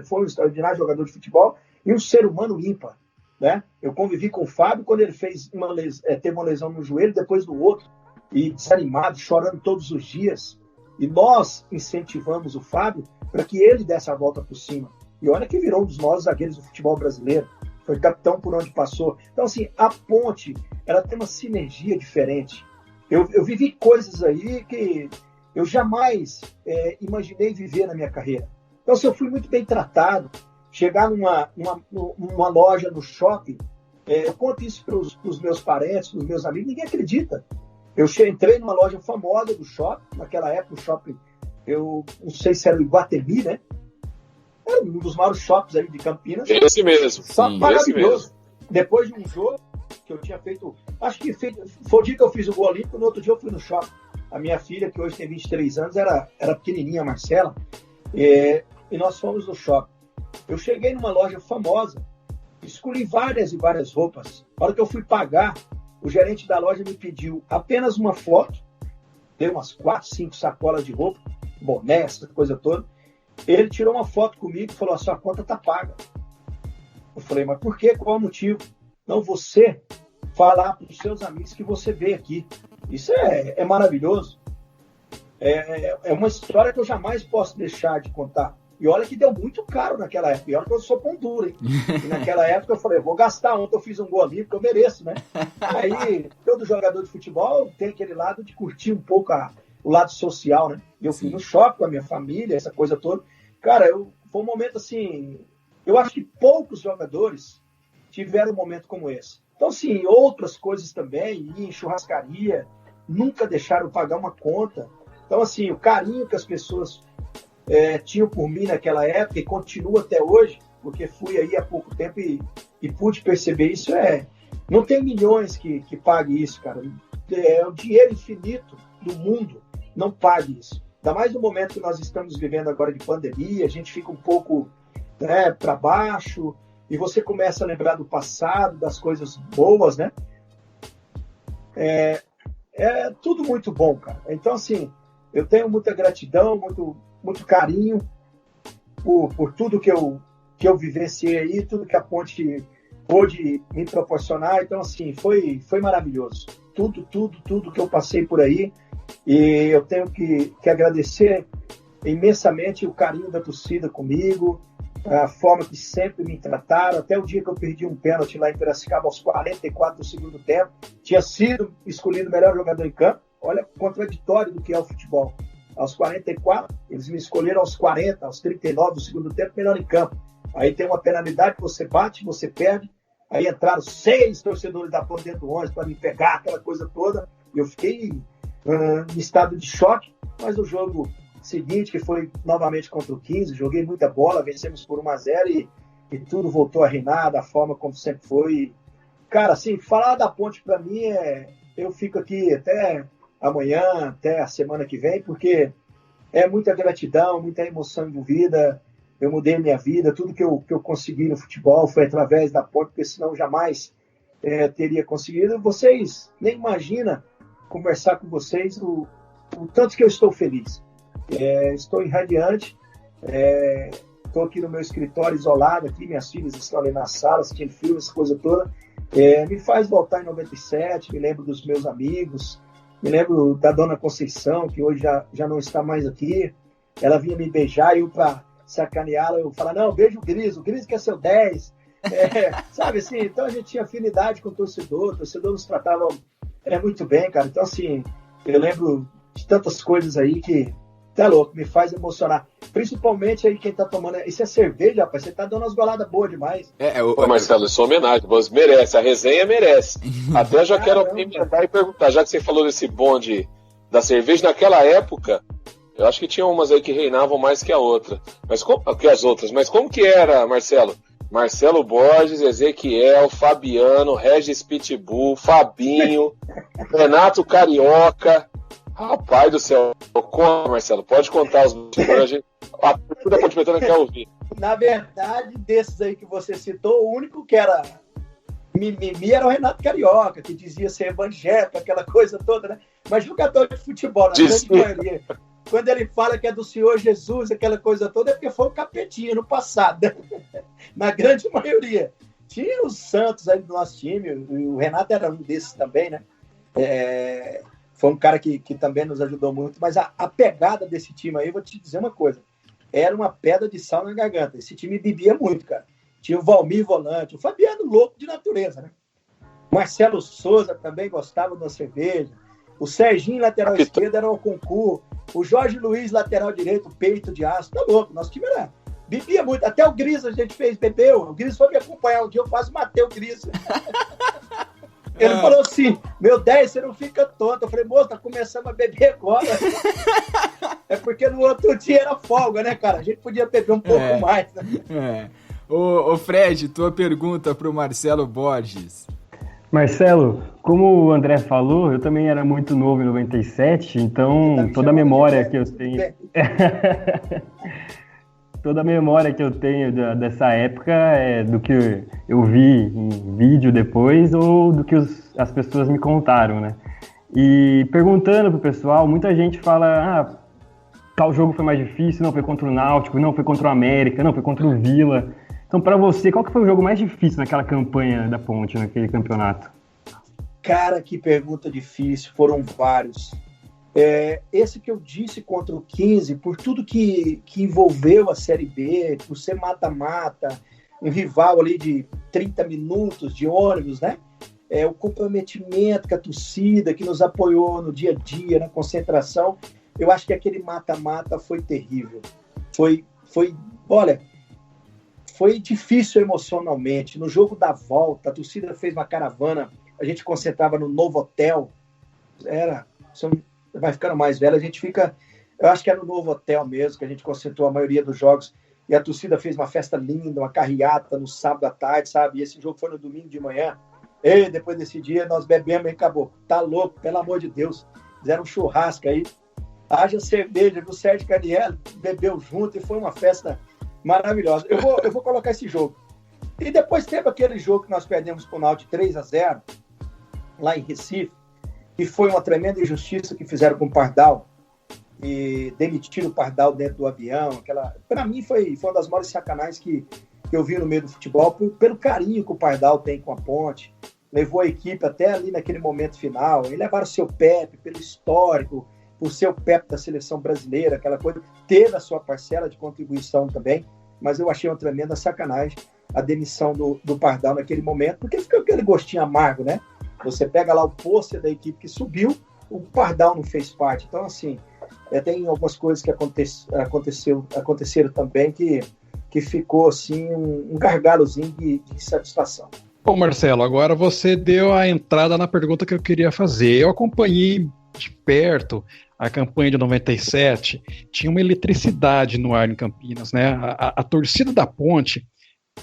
foi um extraordinário jogador de futebol e um ser humano ímpar, né? Eu convivi com o Fábio quando ele teve uma lesão no joelho, depois do outro, e desanimado, chorando todos os dias. E nós incentivamos o Fábio para que ele desse a volta por cima. E olha que virou um dos maiores zagueiros do futebol brasileiro. Foi capitão por onde passou. Então, assim, a Ponte, ela tem uma sinergia diferente. Eu vivi coisas aí que eu jamais imaginei viver na minha carreira. Então, assim, eu fui muito bem tratado. Chegar numa loja no shopping, eu conto isso para os meus parentes, para os meus amigos, ninguém acredita. Eu entrei numa loja famosa do shopping, naquela época o shopping, eu não sei se era o Iguatemi, né? Era um dos maiores shoppings aí de Campinas. Esse mesmo. Maravilhoso. Depois de um jogo que eu tinha feito, acho que foi o dia que eu fiz o gol olímpico, no outro dia eu fui no shopping. A minha filha, que hoje tem 23 anos, era pequenininha, a Marcela, e nós fomos no shopping. Eu cheguei numa loja famosa, escolhi várias e várias roupas. Na hora que eu fui pagar, o gerente da loja me pediu apenas uma foto, deu umas 4, 5 sacolas de roupa, boné, essa coisa toda. Ele tirou uma foto comigo e falou, a sua conta tá paga. Eu falei, mas por quê? Qual é o motivo? Não, você falar para os seus amigos que você veio aqui. Isso é maravilhoso. É uma história que eu jamais posso deixar de contar. E olha que deu muito caro naquela época. E olha que eu sou pão duro, hein? E naquela época eu falei, vou gastar. Ontem eu fiz um gol olímpico, eu mereço, né? Aí, todo jogador de futebol tem aquele lado de curtir um pouco o lado social, né? E eu fui no shopping com a minha família, essa coisa toda. Cara, foi um momento assim... Eu acho que poucos jogadores tiveram um momento como esse. Então, assim, outras coisas também, ir em churrascaria, nunca deixaram pagar uma conta. Então, assim, o carinho que as pessoas tinham por mim naquela época e continua até hoje, porque fui aí há pouco tempo e pude perceber isso, não tem milhões que pague isso, cara. O dinheiro infinito do mundo não pague isso. Ainda mais no momento que nós estamos vivendo agora de pandemia, a gente fica um pouco para baixo, e você começa a lembrar do passado, das coisas boas, né? É tudo muito bom, cara. Então, assim, eu tenho muita gratidão, muito carinho por tudo que eu vivenciei aí, tudo que a Ponte pôde me proporcionar. Então, assim, foi maravilhoso. Tudo que eu passei por aí. E eu tenho que agradecer imensamente o carinho da torcida comigo, a forma que sempre me trataram, até o dia que eu perdi um pênalti lá em Piracicaba aos 44 do segundo tempo, tinha sido escolhido o melhor jogador em campo, olha o contraditório do que é o futebol. Aos 44, eles me escolheram aos 40, aos 39 do segundo tempo, melhor em campo. Aí tem uma penalidade que você bate, você perde. Aí entraram 6 torcedores da Ponte dentro do ônibus para me pegar, aquela coisa toda. Eu fiquei em estado de choque, mas o jogo seguinte, que foi novamente contra o 15, joguei muita bola, vencemos por 1-0 e tudo voltou a reinar da forma como sempre foi. Cara, assim, falar da Ponte para mim eu fico aqui até amanhã, até a semana que vem, porque é muita gratidão, muita emoção envolvida. Eu mudei minha vida, tudo que eu consegui no futebol foi através da Ponte, porque senão jamais teria conseguido. Vocês nem imaginam conversar com vocês o tanto que eu estou feliz. Estou irradiante, estou aqui no meu escritório isolado, aqui, minhas filhas estão ali na sala assistindo filmes, essa coisa toda. Me faz voltar em 97, me lembro dos meus amigos, me lembro da Dona Conceição, que hoje já não está mais aqui. Ela vinha me beijar e eu, para sacaneá-la, eu falava, não, beijo o Gris que é seu 10. Sabe assim, então a gente tinha afinidade com o torcedor nos tratava muito bem, cara. Então assim, eu lembro de tantas coisas aí que, tá louco, me faz emocionar. Principalmente aí quem tá tomando, isso é cerveja, rapaz, você tá dando umas goladas boas demais. Pô, Marcelo, isso é homenagem, você merece, a resenha merece. Até já quero emendar e perguntar, já que você falou desse bonde da cerveja, naquela época, eu acho que tinha umas aí que reinavam mais que a outra, que as outras, mas como que era, Marcelo? Marcelo Borges, Ezequiel, Fabiano, Regis Pitbull, Fabinho, Renato Carioca. Rapaz do céu, conta, Marcelo, pode contar os bastidores, a torcida Ponte Preta quer ouvir. Na verdade, desses aí que você citou, o único que era mimimi era o Renato Carioca, que dizia ser evangélico, aquela coisa toda, né? Mas jogador de futebol, na grande maioria, quando ele fala que é do Senhor Jesus, aquela coisa toda, é porque foi o capetinha no passado, né? Na grande maioria. Tinha os Santos aí do nosso time, o Renato era um desses também, né? Foi um cara que também nos ajudou muito, mas a pegada desse time aí, eu vou te dizer uma coisa, era uma pedra de sal na garganta. Esse time bebia muito, cara. Tinha o Valmir volante, o Fabiano louco de natureza, né? Marcelo Souza também gostava de uma cerveja. O Serginho, lateral esquerdo, era o concurso. O Jorge Luiz, lateral direito, peito de aço. Tá louco, nosso time era... Bebia muito. Até o Gris a gente bebeu. O Gris foi me acompanhar um dia, eu quase matei o Gris. Ele falou assim, meu 10, você não fica tonto. Eu falei, moço, tá começando a beber agora. É porque no outro dia era folga, né, cara? A gente podia beber um pouco mais, né? Ô Fred, tua pergunta pro Marcelo Borges. Marcelo, como o André falou, eu também era muito novo em 97, então toda a memória que eu tenho... Toda a memória que eu tenho dessa época é do que eu vi em vídeo depois ou do que as pessoas me contaram, né? E perguntando pro pessoal, muita gente fala, tal jogo foi mais difícil, não, foi contra o Náutico, não, foi contra o América, não, foi contra o Vila. Então, pra você, qual que foi o jogo mais difícil naquela campanha da Ponte, naquele campeonato? Cara, que pergunta difícil, foram vários. Esse que eu disse contra o 15, por tudo que envolveu a Série B, por ser mata-mata, um rival ali de 30 minutos de ônibus, né? O comprometimento com a torcida que nos apoiou no dia a dia, na concentração, eu acho que aquele mata-mata foi terrível. Olha, foi difícil emocionalmente. No jogo da volta, a torcida fez uma caravana, a gente concentrava no Novo Hotel, vai ficando mais velho, a gente fica, eu acho que era no Novo Hotel mesmo, que a gente concentrou a maioria dos jogos, e a torcida fez uma festa linda, uma carreata no sábado à tarde, sabe, e esse jogo foi no domingo de manhã, e depois desse dia nós bebemos e acabou, tá louco, pelo amor de Deus, fizeram um churrasco aí, haja cerveja, o Sérgio Caniello bebeu junto, e foi uma festa maravilhosa. Eu vou colocar esse jogo, e depois teve aquele jogo que nós perdemos pro Náutico 3-0, lá em Recife, e foi uma tremenda injustiça que fizeram com o Pardal, e demitiram o Pardal dentro do avião. Para mim foi uma das maiores sacanagens que eu vi no meio do futebol, pelo carinho que o Pardal tem com a Ponte, levou a equipe até ali naquele momento final, e levaram o seu Pepe, pelo histórico, por ser o Pepe da seleção brasileira, aquela coisa, teve a sua parcela de contribuição também, mas eu achei uma tremenda sacanagem a demissão do Pardal naquele momento, porque fica aquele gostinho amargo, né? Você pega lá o pôster da equipe que subiu o Pardal não fez parte. Então, assim, tem algumas coisas que aconteceram também que ficou, assim, um gargalozinho de insatisfação. Bom, Marcelo, agora você deu a entrada na pergunta que eu queria fazer. Eu acompanhei de perto a campanha de 97, tinha uma eletricidade no ar em Campinas, né? A torcida da Ponte,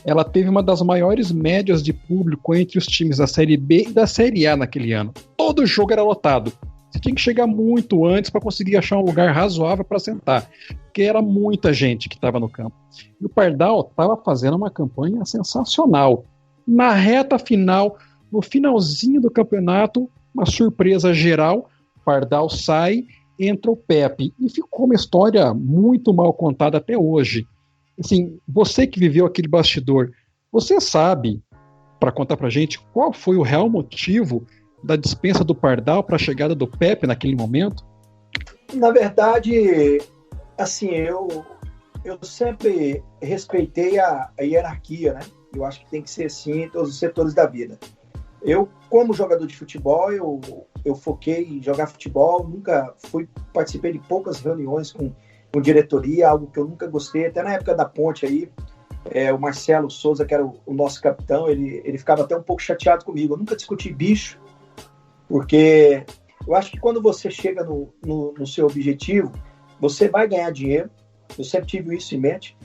ela teve uma das maiores médias de público entre os times da Série B e da Série A naquele ano. Todo jogo era lotado. Você tinha que chegar muito antes para conseguir achar um lugar razoável para sentar, porque era muita gente que estava no campo. E o Pardal estava fazendo uma campanha sensacional. Na reta final, no finalzinho do campeonato, uma surpresa geral, Pardal sai, entra o Pepe. E ficou uma história muito mal contada até hoje. Assim, você que viveu aquele bastidor, você sabe, para contar pra gente, qual foi o real motivo da dispensa do Pardal para a chegada do Pepe naquele momento? Na verdade, assim, eu sempre respeitei a hierarquia, né? Eu acho que tem que ser assim em todos os setores da vida. Eu, como jogador de futebol, eu foquei em jogar futebol, nunca participei de poucas reuniões com diretoria, algo que eu nunca gostei, até na época da Ponte aí, o Marcelo Souza, que era o nosso capitão, ele ficava até um pouco chateado comigo. Eu nunca discuti bicho, porque eu acho que quando você chega no seu objetivo, você vai ganhar dinheiro. Eu sempre tive isso em mente.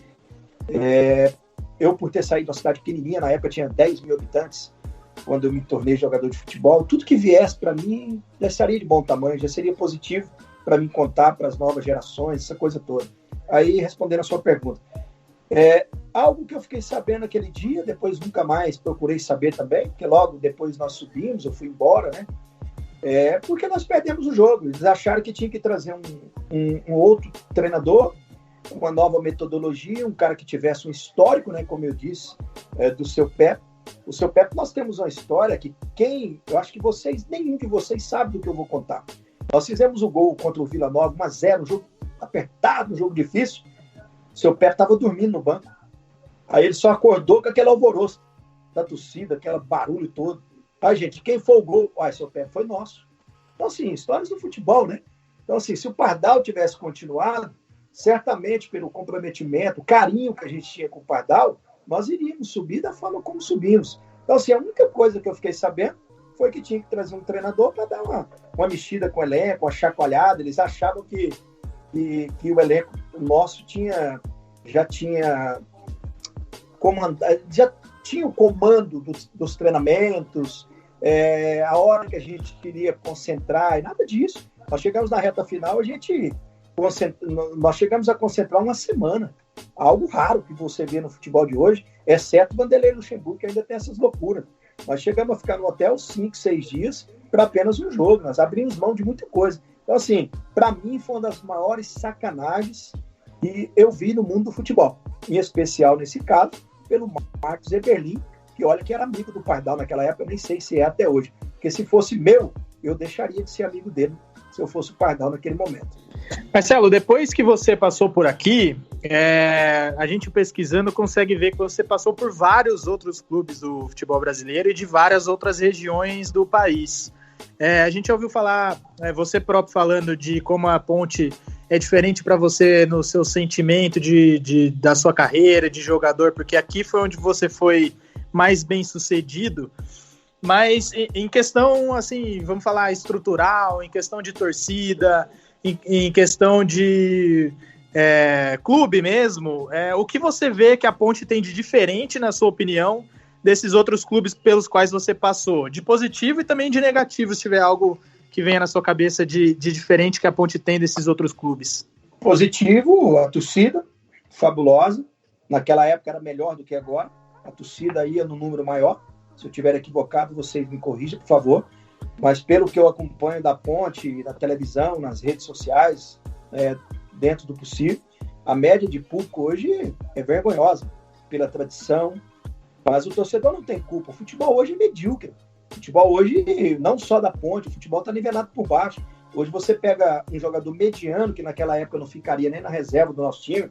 Eu, por ter saído de uma cidade pequenininha, na época tinha 10 mil habitantes, quando eu me tornei jogador de futebol, tudo que viesse para mim já estaria de bom tamanho, já seria positivo para mim contar para as novas gerações, essa coisa toda. Aí, respondendo a sua pergunta, algo que eu fiquei sabendo aquele dia, depois nunca mais procurei saber também, porque logo depois nós subimos, eu fui embora, né? Porque nós perdemos o jogo. Eles acharam que tinha que trazer um outro treinador, uma nova metodologia, um cara que tivesse um histórico, né, como eu disse, do seu Pepe. O seu Pepe, nós temos uma história que eu acho que nenhum de vocês sabe do que eu vou contar. Nós fizemos o gol contra o Vila Nova, 1-0, um jogo apertado, um jogo difícil. O seu Pepe estava dormindo no banco. Aí ele só acordou com aquele alvoroço da torcida, aquele barulho todo. Aí, gente, quem foi o gol? Seu Pepe foi nosso. Então, assim, histórias do futebol, né? Então, assim, se o Pardal tivesse continuado, certamente pelo comprometimento, o carinho que a gente tinha com o Pardal, nós iríamos subir da forma como subimos. Então, assim, a única coisa que eu fiquei sabendo foi que tinha que trazer um treinador para dar uma mexida com o elenco, uma chacoalhada. Eles achavam que o elenco nosso já tinha o comando dos treinamentos, a hora que a gente queria concentrar, e nada disso. Nós chegamos na reta final, nós chegamos a concentrar uma semana. Algo raro que você vê no futebol de hoje, exceto o Vanderlei Luxemburgo, que ainda tem essas loucuras. Nós chegamos a ficar no hotel 5, 6 dias para apenas um jogo. Nós abrimos mão de muita coisa. Então, assim, para mim foi uma das maiores sacanagens que eu vi no mundo do futebol. Em especial, nesse caso, pelo Marcos Eberlin, que olha que era amigo do Pardal naquela época, eu nem sei se é até hoje. Porque se fosse meu, eu deixaria de ser amigo dele se eu fosse o Pardal naquele momento. Marcelo, depois que você passou por aqui, a gente pesquisando consegue ver que você passou por vários outros clubes do futebol brasileiro e de várias outras regiões do país. A gente ouviu falar, você próprio falando de como a Ponte é diferente para você no seu sentimento da sua carreira de jogador, porque aqui foi onde você foi mais bem sucedido. Mas em questão, assim, vamos falar estrutural, em questão de torcida, em questão de clube mesmo, o que você vê que a Ponte tem de diferente, na sua opinião, desses outros clubes pelos quais você passou? De positivo e também de negativo, se tiver algo que venha na sua cabeça de diferente que a Ponte tem desses outros clubes. Positivo, a torcida, fabulosa. Naquela época era melhor do que agora. A torcida ia no número maior. Se eu estiver equivocado, vocês me corrijam, por favor. Mas pelo que eu acompanho da Ponte, na televisão, nas redes sociais, dentro do possível, a média de público hoje é vergonhosa, pela tradição. Mas o torcedor não tem culpa. O futebol hoje é medíocre. O futebol hoje, não só da Ponte, o futebol está nivelado por baixo. Hoje você pega um jogador mediano, que naquela época não ficaria nem na reserva do nosso time,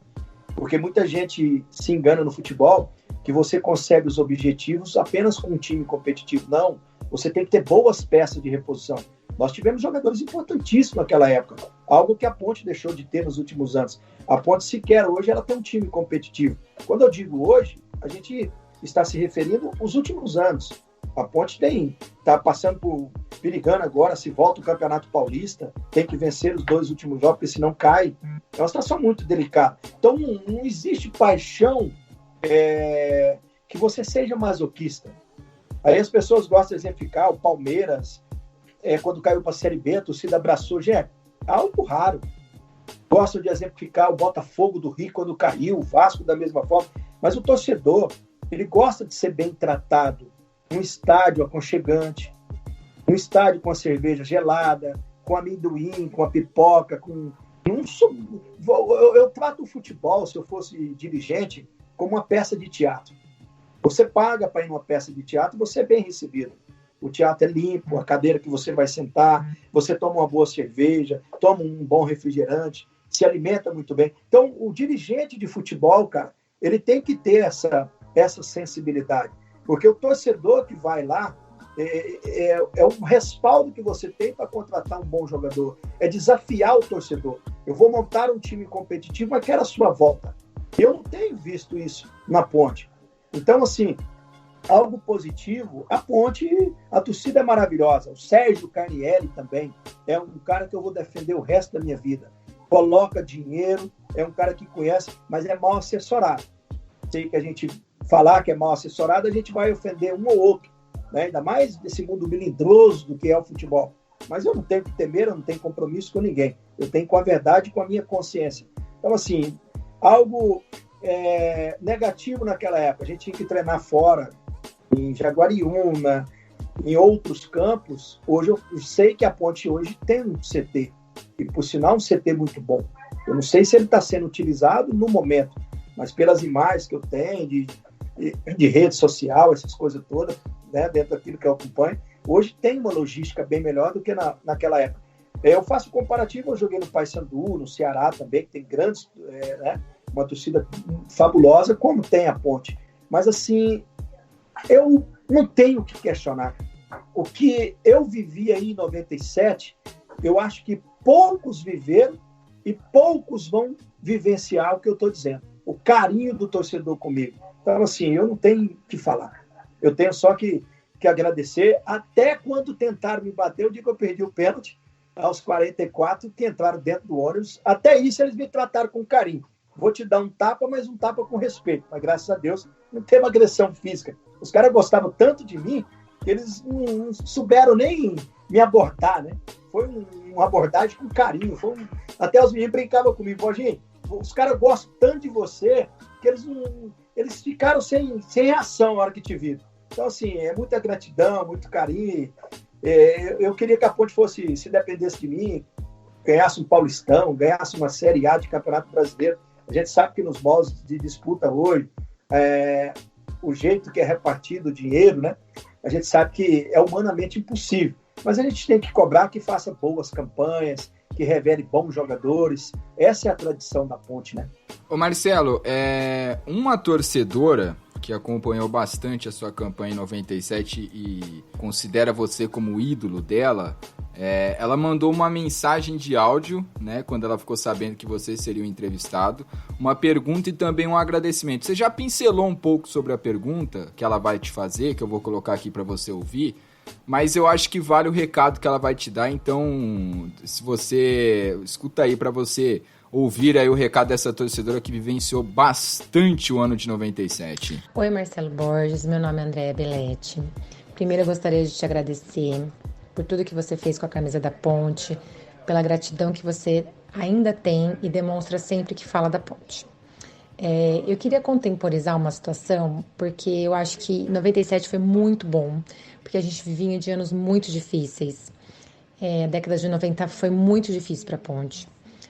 porque muita gente se engana no futebol, que você consegue os objetivos apenas com um time competitivo. Não, você tem que ter boas peças de reposição. Nós tivemos jogadores importantíssimos naquela época, algo que a Ponte deixou de ter nos últimos anos. A Ponte sequer hoje ela tem um time competitivo. Quando eu digo hoje, a gente está se referindo aos últimos anos. A Ponte está passando perigando agora, se volta o Campeonato Paulista, tem que vencer os 2 últimos jogos, porque senão cai. É uma situação muito delicada. Então não existe paixão que você seja masoquista. Aí as pessoas gostam de exemplificar o Palmeiras, quando caiu para a Série B, a torcida abraçou. É algo raro. Gostam de exemplificar o Botafogo do Rio quando caiu, o Vasco da mesma forma. Mas o torcedor, ele gosta de ser bem tratado. Um estádio aconchegante, um estádio com a cerveja gelada, com amendoim, com a pipoca, eu trato o futebol, se eu fosse dirigente, como uma peça de teatro. Você paga para ir numa peça de teatro, você é bem recebido. O teatro é limpo, a cadeira que você vai sentar, você toma uma boa cerveja, toma um bom refrigerante, se alimenta muito bem. Então, o dirigente de futebol, cara, ele tem que ter essa sensibilidade. Porque o torcedor que vai lá é um respaldo que você tem para contratar um bom jogador. É desafiar o torcedor. Eu vou montar um time competitivo, mas quero a sua volta. Eu não tenho visto isso na Ponte. Então, assim, algo positivo, a Ponte, a torcida é maravilhosa. O Sérgio Carnielli também é um cara que eu vou defender o resto da minha vida. Coloca dinheiro, é um cara que conhece, mas é mal assessorado. Sei que a gente falar que é mal assessorado, a gente vai ofender um ou outro, né? Ainda mais desse mundo melindroso do que é o futebol. Mas eu não tenho que temer, eu não tenho compromisso com ninguém. Eu tenho com a verdade e com a minha consciência. Então, assim, algo negativo naquela época. A gente tinha que treinar fora, em Jaguariúna, em outros campos. Hoje eu sei que a Ponte hoje tem um CT, e por sinal um CT muito bom. Eu não sei se ele está sendo utilizado no momento, mas pelas imagens que eu tenho de rede social, essas coisas todas, né, dentro daquilo que eu acompanho, hoje tem uma logística bem melhor do que naquela época. Eu faço comparativo, eu joguei no Paysandu, no Ceará também, que tem grandes, uma torcida fabulosa, como tem a Ponte. Mas, assim, eu não tenho o que questionar. O que eu vivi aí em 97, eu acho que poucos viveram e poucos vão vivenciar o que eu estou dizendo. O carinho do torcedor comigo. Então, assim, eu não tenho o que falar. Eu tenho só que agradecer. Até quando tentaram me bater, eu digo que eu perdi o pênalti aos 44, que entraram dentro do ônibus. Até isso eles me trataram com carinho. Vou te dar um tapa, mas um tapa com respeito. Mas, graças a Deus, não teve agressão física. Os caras gostavam tanto de mim que eles não souberam nem me abordar, né? Foi uma abordagem com carinho. Até os meninos brincavam comigo. Jorginho, os caras gostam tanto de você que eles ficaram sem reação na hora que te viram. Então, assim, é muita gratidão, muito carinho. Eu queria que a Ponte fosse, se dependesse de mim, ganhasse um Paulistão, ganhasse uma Série A de Campeonato Brasileiro. A gente sabe que nos moldes de disputa hoje, o jeito que é repartido o dinheiro, né? A gente sabe que é humanamente impossível. Mas a gente tem que cobrar que faça boas campanhas, que revele bons jogadores. Essa é a tradição da Ponte, né? Ô Marcelo, uma torcedora que acompanhou bastante a sua campanha em 97 e considera você como ídolo dela, ela mandou uma mensagem de áudio, né, quando ela ficou sabendo que você seria o entrevistado, uma pergunta e também um agradecimento. Você já pincelou um pouco sobre a pergunta que ela vai te fazer, que eu vou colocar aqui para você ouvir, mas eu acho que vale o recado que ela vai te dar, então se você escuta aí para você ouvir aí o recado dessa torcedora que vivenciou bastante o ano de 97. Oi, Marcelo Borges, meu nome é Andréa Belletti. Primeiro eu gostaria de te agradecer por tudo que você fez com a camisa da Ponte, pela gratidão que você ainda tem e demonstra sempre que fala da Ponte. Eu queria contemporizar uma situação, porque eu acho que 97 foi muito bom, porque a gente vinha de anos muito difíceis. A década de 90 foi muito difícil para a Ponte.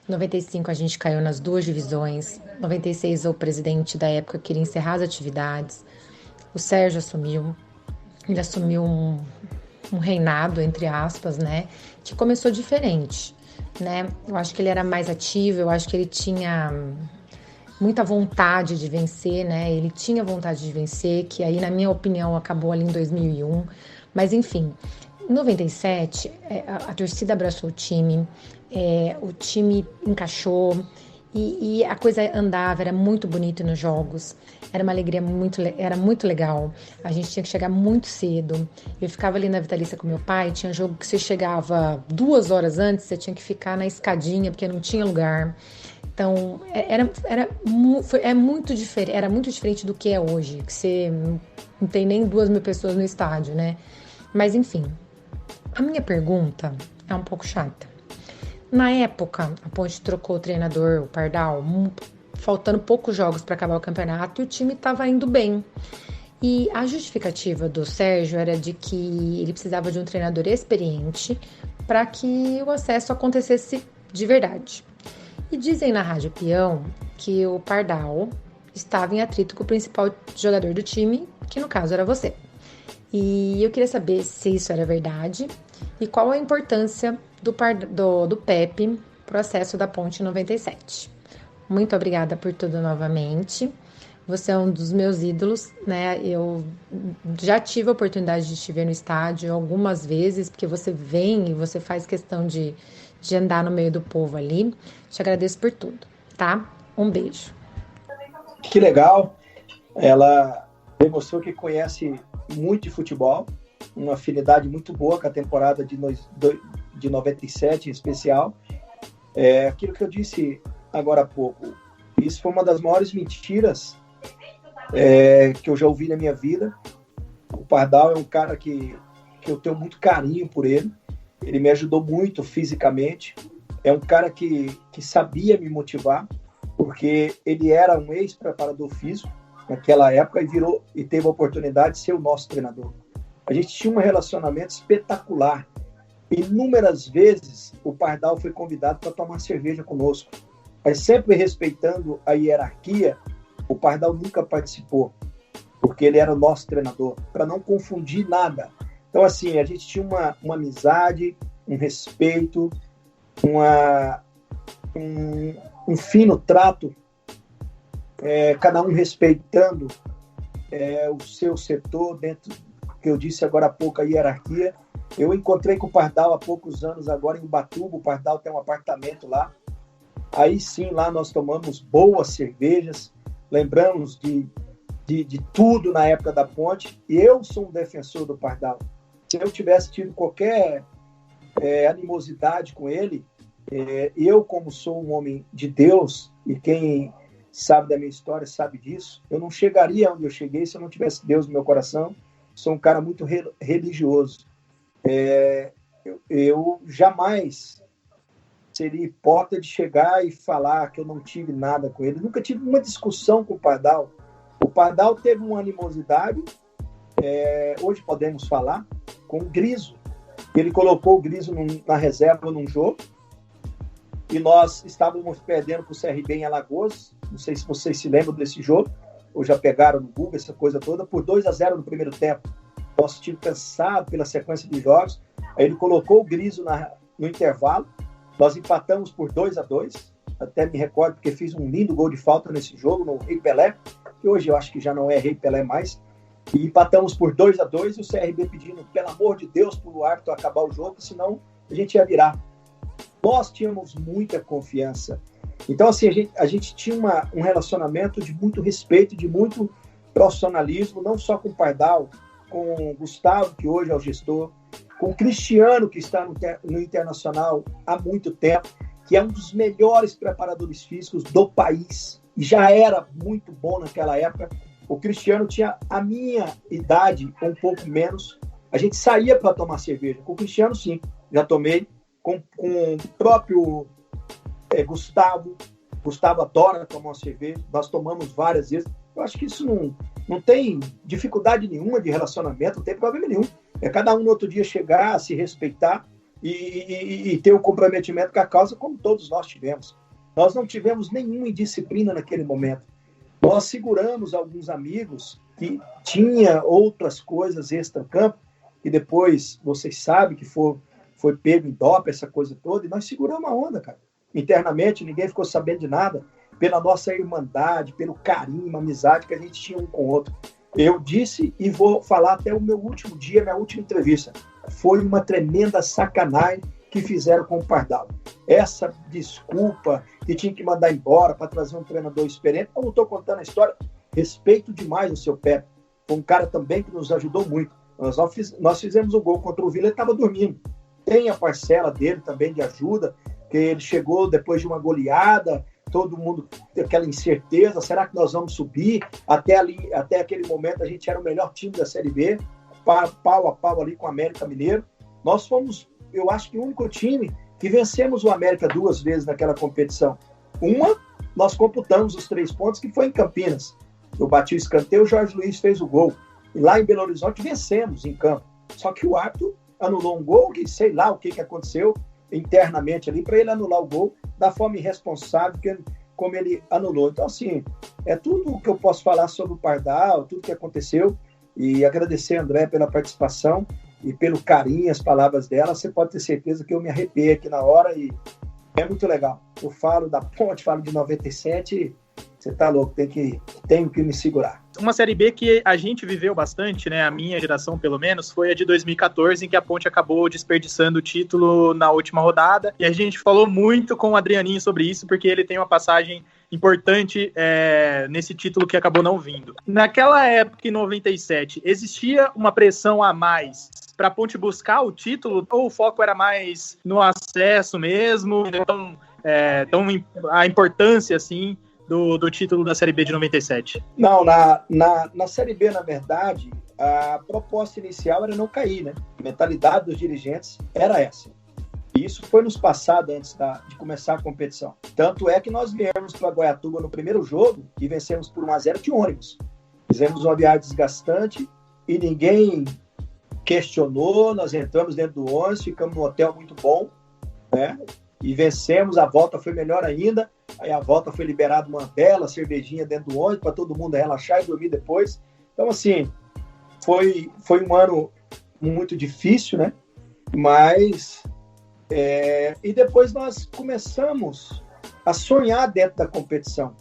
Em 95 a gente caiu nas 2 divisões. Em 96 o presidente da época queria encerrar as atividades. O Sérgio assumiu. Ele assumiu um reinado, entre aspas, né? Que começou diferente, né? Eu acho que ele era mais ativo, eu acho que ele tinha muita vontade de vencer, né? Ele tinha vontade de vencer, que aí, na minha opinião, acabou ali em 2001. Mas, enfim, Em 97, a torcida abraçou o time encaixou e a coisa andava, era muito bonito nos jogos, era uma alegria era muito legal. A gente tinha que chegar muito cedo. Eu ficava ali na Vitalícia com meu pai, tinha jogo que você chegava 2 horas antes, você tinha que ficar na escadinha porque não tinha lugar. Então, era muito diferente do que é hoje, que você não tem nem 2.000 pessoas no estádio, né? Mas, enfim, a minha pergunta é um pouco chata. Na época, a Ponte trocou o treinador, o Pardal, faltando poucos jogos para acabar o campeonato, e o time estava indo bem. E a justificativa do Sérgio era de que ele precisava de um treinador experiente para que o acesso acontecesse de verdade. E dizem na Rádio Peão que o Pardal estava em atrito com o principal jogador do time, que no caso era você. E eu queria saber se isso era verdade e qual a importância do Pepe pro acesso da Ponte 97. Muito obrigada por tudo novamente. Você é um dos meus ídolos, né? Eu já tive a oportunidade de te ver no estádio algumas vezes, porque você vem e você faz questão de andar no meio do povo ali. Te agradeço por tudo, tá? Um beijo. Que legal. Ela demonstrou que conhece muito de futebol, uma afinidade muito boa com a temporada de 97 em especial. Aquilo que eu disse agora há pouco, isso foi uma das maiores mentiras que eu já ouvi na minha vida. O Pardal é um cara que eu tenho muito carinho por ele. Ele me ajudou muito fisicamente. É um cara que sabia me motivar, porque ele era um ex-preparador físico naquela época e teve a oportunidade de ser o nosso treinador. A gente tinha um relacionamento espetacular. Inúmeras vezes o Pardal foi convidado para tomar cerveja conosco. Mas sempre respeitando a hierarquia, o Pardal nunca participou, porque ele era o nosso treinador, para não confundir nada. Então, assim, a gente tinha uma amizade, um respeito, um fino trato, cada um respeitando o seu setor, dentro, que eu disse agora há pouco, a hierarquia. Eu encontrei com o Pardal há poucos anos, agora em Ubatuba. O Pardal tem um apartamento lá. Aí sim, lá nós tomamos boas cervejas, lembramos de tudo na época da Ponte. E eu sou um defensor do Pardal. Se eu tivesse tido qualquer animosidade com ele, eu, como sou um homem de Deus, e quem sabe da minha história sabe disso, eu não chegaria onde eu cheguei se eu não tivesse Deus no meu coração. Sou um cara muito religioso. Eu jamais seria hipócrita de chegar e falar que eu não tive nada com ele. Nunca tive uma discussão com o Pardal. O Pardal teve uma animosidade, hoje podemos falar, com o Griso. Ele colocou o Griso na reserva num jogo e nós estávamos perdendo para o CRB em Alagoas. Não sei se vocês se lembram desse jogo, ou já pegaram no Google essa coisa toda, por 2-0 no primeiro tempo. Nosso time cansado pela sequência de jogos. Aí ele colocou o Griso no intervalo. Nós empatamos por 2-2. Até me recordo porque fiz um lindo gol de falta nesse jogo, no Rei Pelé, que hoje eu acho que já não é Rei Pelé mais. E empatamos por 2-2 e o CRB pedindo, pelo amor de Deus, para o árbitro acabar o jogo, senão a gente ia virar. Nós tínhamos muita confiança. Então, assim, a gente tinha um relacionamento de muito respeito, de muito profissionalismo, não só com o Pardal, com o Gustavo, que hoje é o gestor, com o Cristiano, que está no Internacional há muito tempo, que é um dos melhores preparadores físicos do país, e já era muito bom naquela época. O Cristiano tinha a minha idade, um pouco menos. A gente saía para tomar cerveja. Com o Cristiano, sim, já tomei. Com o próprio Gustavo. Gustavo adora tomar uma cerveja. Nós tomamos várias vezes. Eu acho que isso não tem dificuldade nenhuma de relacionamento, não tem problema nenhum. É cada um no outro dia chegar, se respeitar e ter o comprometimento com a causa, como todos nós tivemos. Nós não tivemos nenhuma indisciplina naquele momento. Nós seguramos alguns amigos que tinha outras coisas extra-campo, e depois vocês sabem que foi pego em doping, essa coisa toda, e nós seguramos a onda, cara. Internamente, ninguém ficou sabendo de nada, pela nossa irmandade, pelo carinho, amizade que a gente tinha um com o outro. Eu disse e vou falar até o meu último dia, minha última entrevista. foi uma tremenda sacanagem que fizeram com o Pardal. Essa desculpa que tinha que mandar embora para trazer um treinador experiente, eu não estou contando a história, respeito demais o seu Pepe, foi um cara também que nos ajudou muito. Nós fizemos o gol contra o Vila, ele estava dormindo. Tem a parcela dele também de ajuda, que ele chegou depois de uma goleada, todo mundo tem aquela incerteza, será que nós vamos subir? Até aquele momento a gente era o melhor time da Série B, pau a pau ali com o América Mineiro. Nós fomos, eu acho que o único time que vencemos o América 2 vezes naquela competição. Uma, nós computamos os 3 pontos, que foi em Campinas. Eu bati o escanteio, o Jorge Luiz fez o gol. E lá em Belo Horizonte vencemos em campo. Só que o árbitro anulou um gol, que sei lá o que aconteceu internamente ali, para ele anular o gol da forma irresponsável como ele anulou. Então, assim, é tudo o que eu posso falar sobre o Pardal, tudo que aconteceu, e agradecer a André pela participação e pelo carinho, as palavras dela. Você pode ter certeza que eu me arrepiei aqui na hora e é muito legal. Eu falo da Ponte, falo de 97, você tá louco, tenho que me segurar. Uma Série B que a gente viveu bastante, né, a minha geração pelo menos, foi a de 2014, em que a Ponte acabou desperdiçando o título na última rodada, e a gente falou muito com o Adrianinho sobre isso, porque ele tem uma passagem importante nesse título que acabou não vindo. Naquela época, em 97, existia uma pressão a mais para a Ponte buscar o título, ou o foco era mais no acesso mesmo? Então, a importância, assim, do título da Série B de 97? Não, na Série B, na verdade, a proposta inicial era não cair, né? A mentalidade dos dirigentes era essa. E isso foi nos passado antes de começar a competição. Tanto é que nós viemos para Goiatuba no primeiro jogo e vencemos por 1-0 de ônibus. Fizemos uma viagem desgastante e ninguém questionou, nós entramos dentro do ônibus, ficamos num hotel muito bom, né? E vencemos, a volta foi melhor ainda. Aí a volta foi liberada uma bela cervejinha dentro do ônibus para todo mundo relaxar e dormir depois. Então, assim, foi um ano muito difícil, né? Mas... e depois nós começamos a sonhar dentro da competição.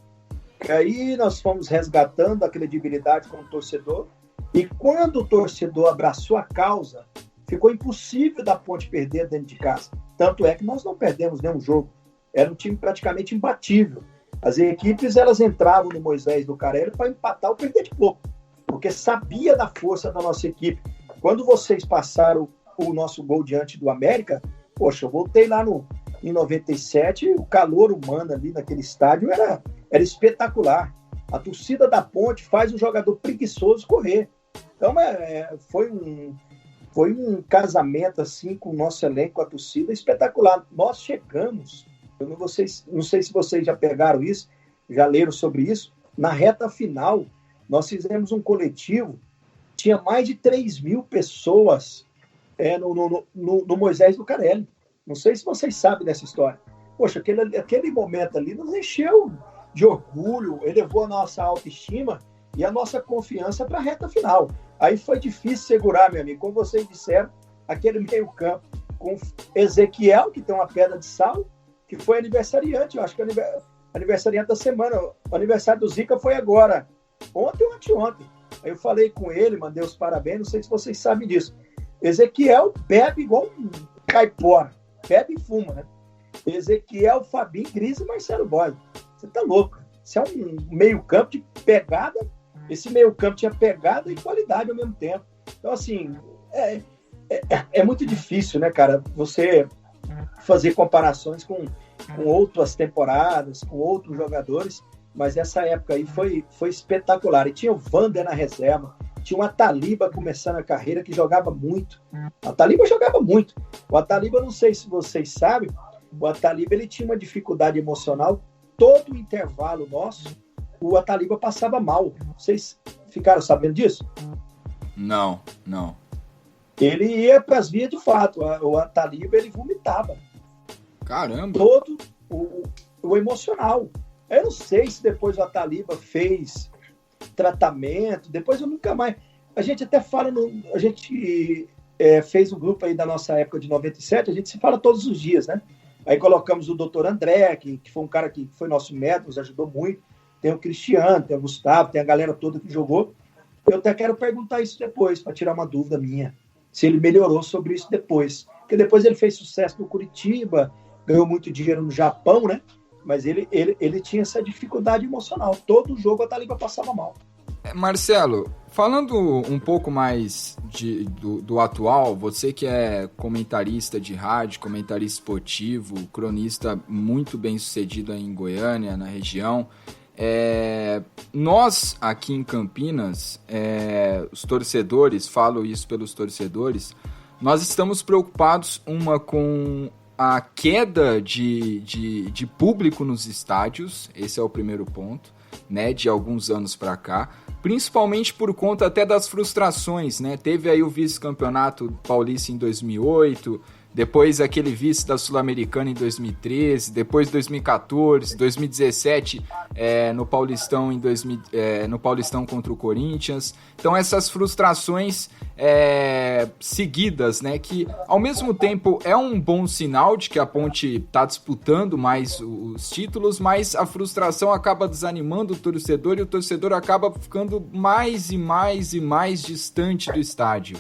E aí nós fomos resgatando a credibilidade como torcedor. E quando o torcedor abraçou a causa, ficou impossível da Ponte perder dentro de casa. Tanto é que nós não perdemos nenhum jogo. Era um time praticamente imbatível. As equipes, elas entravam no Moisés do Carelli para empatar ou perder de pouco, porque sabia da força da nossa equipe. Quando vocês passaram o nosso gol diante do América, poxa, eu voltei lá em 97, o calor humano ali naquele estádio era espetacular. A torcida da Ponte faz o jogador preguiçoso correr. Então, foi um casamento assim com o nosso elenco, com a torcida, espetacular. Nós chegamos, eu não sei se vocês já pegaram isso, já leram sobre isso, na reta final, nós fizemos um coletivo, tinha mais de 3.000 pessoas no Moisés do Carelli. Não sei se vocês sabem dessa história. Poxa, aquele momento ali nos encheu de orgulho, elevou a nossa autoestima e a nossa confiança para a reta final. Aí foi difícil segurar, meu amigo. Como vocês disseram, aquele meio-campo com Ezequiel, que tem uma pedra de sal, que foi aniversariante. Eu acho que aniversariante da semana. O aniversário do Zica foi agora, ontem ou anteontem. Aí eu falei com ele, mandei os parabéns, não sei se vocês sabem disso. Ezequiel bebe igual um caipora, bebe e fuma, né? Ezequiel, Fabinho, Gris e Marcelo Borges. Você tá louco. Isso é um meio-campo de pegada. Esse meio-campo tinha pegada e qualidade ao mesmo tempo. Então, assim, é muito difícil, né, cara, você fazer comparações com outras temporadas, com outros jogadores, mas essa época aí foi espetacular. E tinha o Vander na reserva, tinha o Ataliba começando a carreira, que jogava muito. O Ataliba jogava muito. O Ataliba, não sei se vocês sabem, o Ataliba ele tinha uma dificuldade emocional. Todo o intervalo nosso, o Ataliba passava mal. Vocês ficaram sabendo disso? Não. Ele ia para as vias de fato. O Ataliba, ele vomitava. Caramba! Todo o emocional. Eu não sei se depois o Ataliba fez tratamento, depois eu nunca mais... A gente até fala, a gente fez um grupo aí da nossa época de 97, a gente se fala todos os dias, né? Aí colocamos o Dr. André, que foi um cara que foi nosso médico, nos ajudou muito. Tem o Cristiano, tem o Gustavo, tem a galera toda que jogou. Eu até quero perguntar isso depois, para tirar uma dúvida minha. se ele melhorou sobre isso depois. Porque depois ele fez sucesso no Curitiba, ganhou muito dinheiro no Japão, né? Mas ele tinha essa dificuldade emocional. Todo jogo a Taliba passava mal. Marcelo, falando um pouco mais do atual, você que é comentarista de rádio, comentarista esportivo, cronista muito bem sucedido aí em Goiânia, na região, nós aqui em Campinas, os torcedores, falo isso pelos torcedores, nós estamos preocupados com a queda de público nos estádios, esse é o primeiro ponto, né, de alguns anos para cá, principalmente por conta até das frustrações, né? Teve aí o vice-campeonato paulista em 2008, depois aquele vice da Sul-Americana em 2013, depois 2014, 2017 no Paulistão no Paulistão contra o Corinthians. Então essas frustrações seguidas, né, que ao mesmo tempo é um bom sinal de que a Ponte está disputando mais os títulos, mas a frustração acaba desanimando o torcedor e o torcedor acaba ficando mais e mais e mais distante do estádio,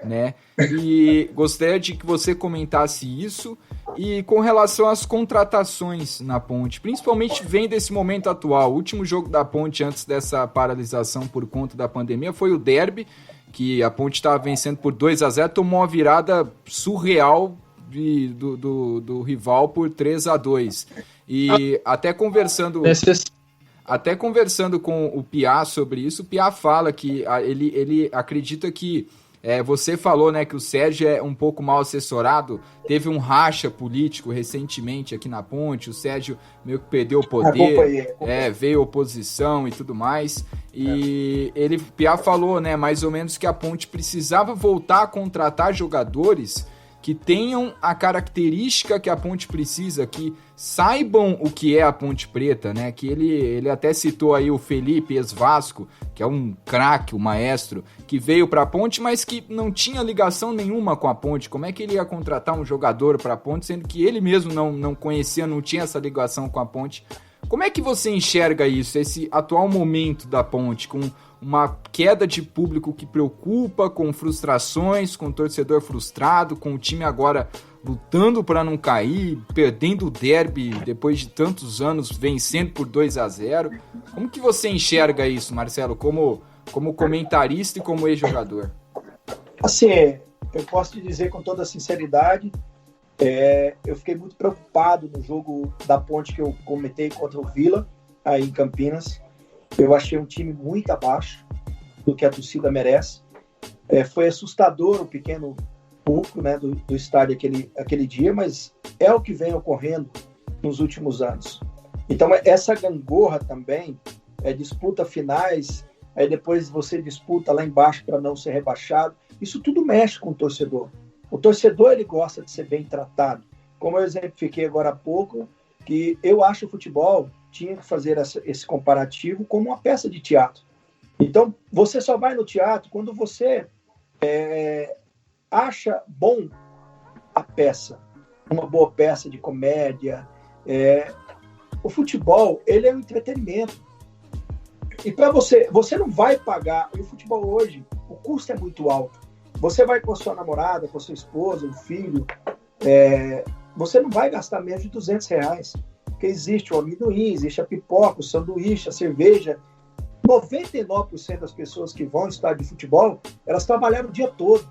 né? E gostaria de que você comentasse isso e com relação às contratações na Ponte, principalmente vendo esse momento atual. O último jogo da Ponte antes dessa paralisação por conta da pandemia foi o derby, que a Ponte estava vencendo por 2-0, tomou uma virada surreal do rival por 3-2. E até conversando com o Piá sobre isso, o Piá fala que ele acredita que você falou, né, que o Sérgio é um pouco mal assessorado, teve um racha político recentemente aqui na Ponte, o Sérgio meio que perdeu o poder, veio oposição e tudo mais, e Piá falou, né, mais ou menos que a Ponte precisava voltar a contratar jogadores que tenham a característica que a Ponte precisa, que saibam o que é a Ponte Preta, né? Que ele até citou aí o Felipe ex-Vasco, que é um craque, um maestro, que veio para a Ponte, mas que não tinha ligação nenhuma com a Ponte. Como é que ele ia contratar um jogador para a Ponte, sendo que ele mesmo não conhecia, não tinha essa ligação com a Ponte? Como é que você enxerga isso, esse atual momento da Ponte, com uma queda de público que preocupa, com frustrações, com o torcedor frustrado, com o time agora lutando para não cair, perdendo o derby depois de tantos anos, vencendo por 2-0. Como que você enxerga isso, Marcelo, como comentarista e como ex-jogador? Assim, eu posso te dizer com toda sinceridade, eu fiquei muito preocupado no jogo da Ponte que eu comentei contra o Vila, aí em Campinas. Eu achei um time muito abaixo do que a torcida merece. Foi assustador o pequeno público, né, do estádio aquele dia, mas é o que vem ocorrendo nos últimos anos. Então, essa gangorra também, disputa finais, aí depois você disputa lá embaixo para não ser rebaixado. Isso tudo mexe com o torcedor. O torcedor, ele gosta de ser bem tratado. Como eu exemplifiquei agora há pouco, que eu acho o futebol tinha que fazer esse comparativo como uma peça de teatro. Então, você só vai no teatro quando você acha bom a peça, uma boa peça de comédia. O futebol, ele é um entretenimento. E para você não vai pagar, e o futebol hoje, o custo é muito alto. Você vai com a sua namorada, com a sua esposa, o filho, você não vai gastar menos de R$200. Porque existe o amendoim, existe a pipoca, o sanduíche, a cerveja. 99% das pessoas que vão ao estádio de futebol, elas trabalharam o dia todo.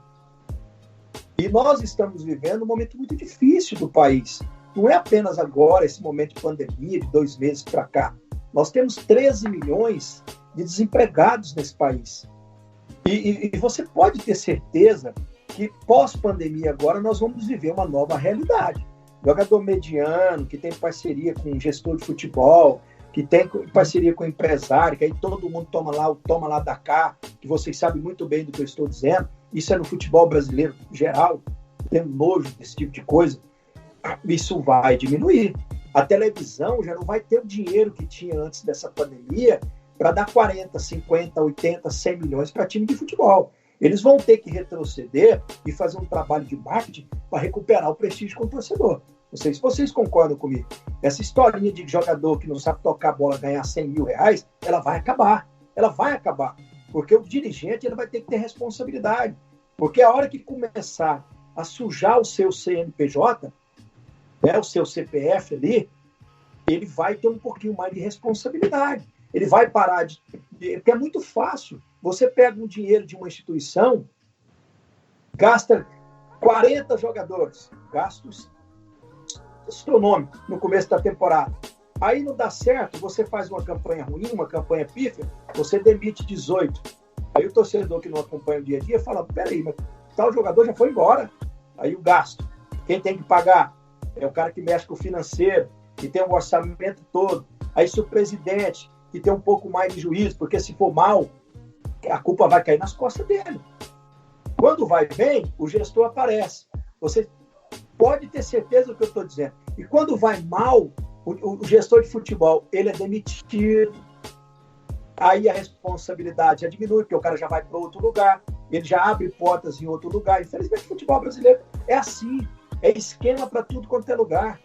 E nós estamos vivendo um momento muito difícil do país. Não é apenas agora, esse momento de pandemia, de 2 meses para cá. Nós temos 13 milhões de desempregados nesse país. E você pode ter certeza que pós-pandemia agora nós vamos viver uma nova realidade. Jogador mediano, que tem parceria com um gestor de futebol, que tem parceria com empresário, que aí todo mundo toma lá da cá, que vocês sabem muito bem do que eu estou dizendo. Isso é no futebol brasileiro geral, tem nojo desse tipo de coisa. Isso vai diminuir. A televisão já não vai ter o dinheiro que tinha antes dessa pandemia para dar 40, 50, 80, 100 milhões para time de futebol. Eles vão ter que retroceder e fazer um trabalho de marketing para recuperar o prestígio com o torcedor. Não sei se vocês concordam comigo. Essa historinha de jogador que não sabe tocar a bola ganhar R$100 mil, ela vai acabar. Ela vai acabar. Porque o dirigente ele vai ter que ter responsabilidade. Porque a hora que começar a sujar o seu CNPJ, né, o seu CPF ali, ele vai ter um pouquinho mais de responsabilidade. Ele vai parar de... Porque é muito fácil. Você pega um dinheiro de uma instituição, gasta 40 jogadores, gastos astronômicos no começo da temporada. Aí não dá certo, você faz uma campanha ruim, uma campanha pífia, você demite 18. Aí o torcedor que não acompanha o dia a dia fala, peraí, mas tal jogador já foi embora. Aí o gasto. Quem tem que pagar é o cara que mexe com o financeiro, que tem o orçamento todo. Aí se o presidente, que tem um pouco mais de juízo, porque se for mal, a culpa vai cair nas costas dele. Quando vai bem, o gestor aparece. Você pode ter certeza do que eu estou dizendo. E quando vai mal, o gestor de futebol, ele é demitido. Aí a responsabilidade já diminui, porque o cara já vai para outro lugar, ele já abre portas em outro lugar. Infelizmente, o futebol brasileiro é assim. É esquema para tudo quanto é lugar.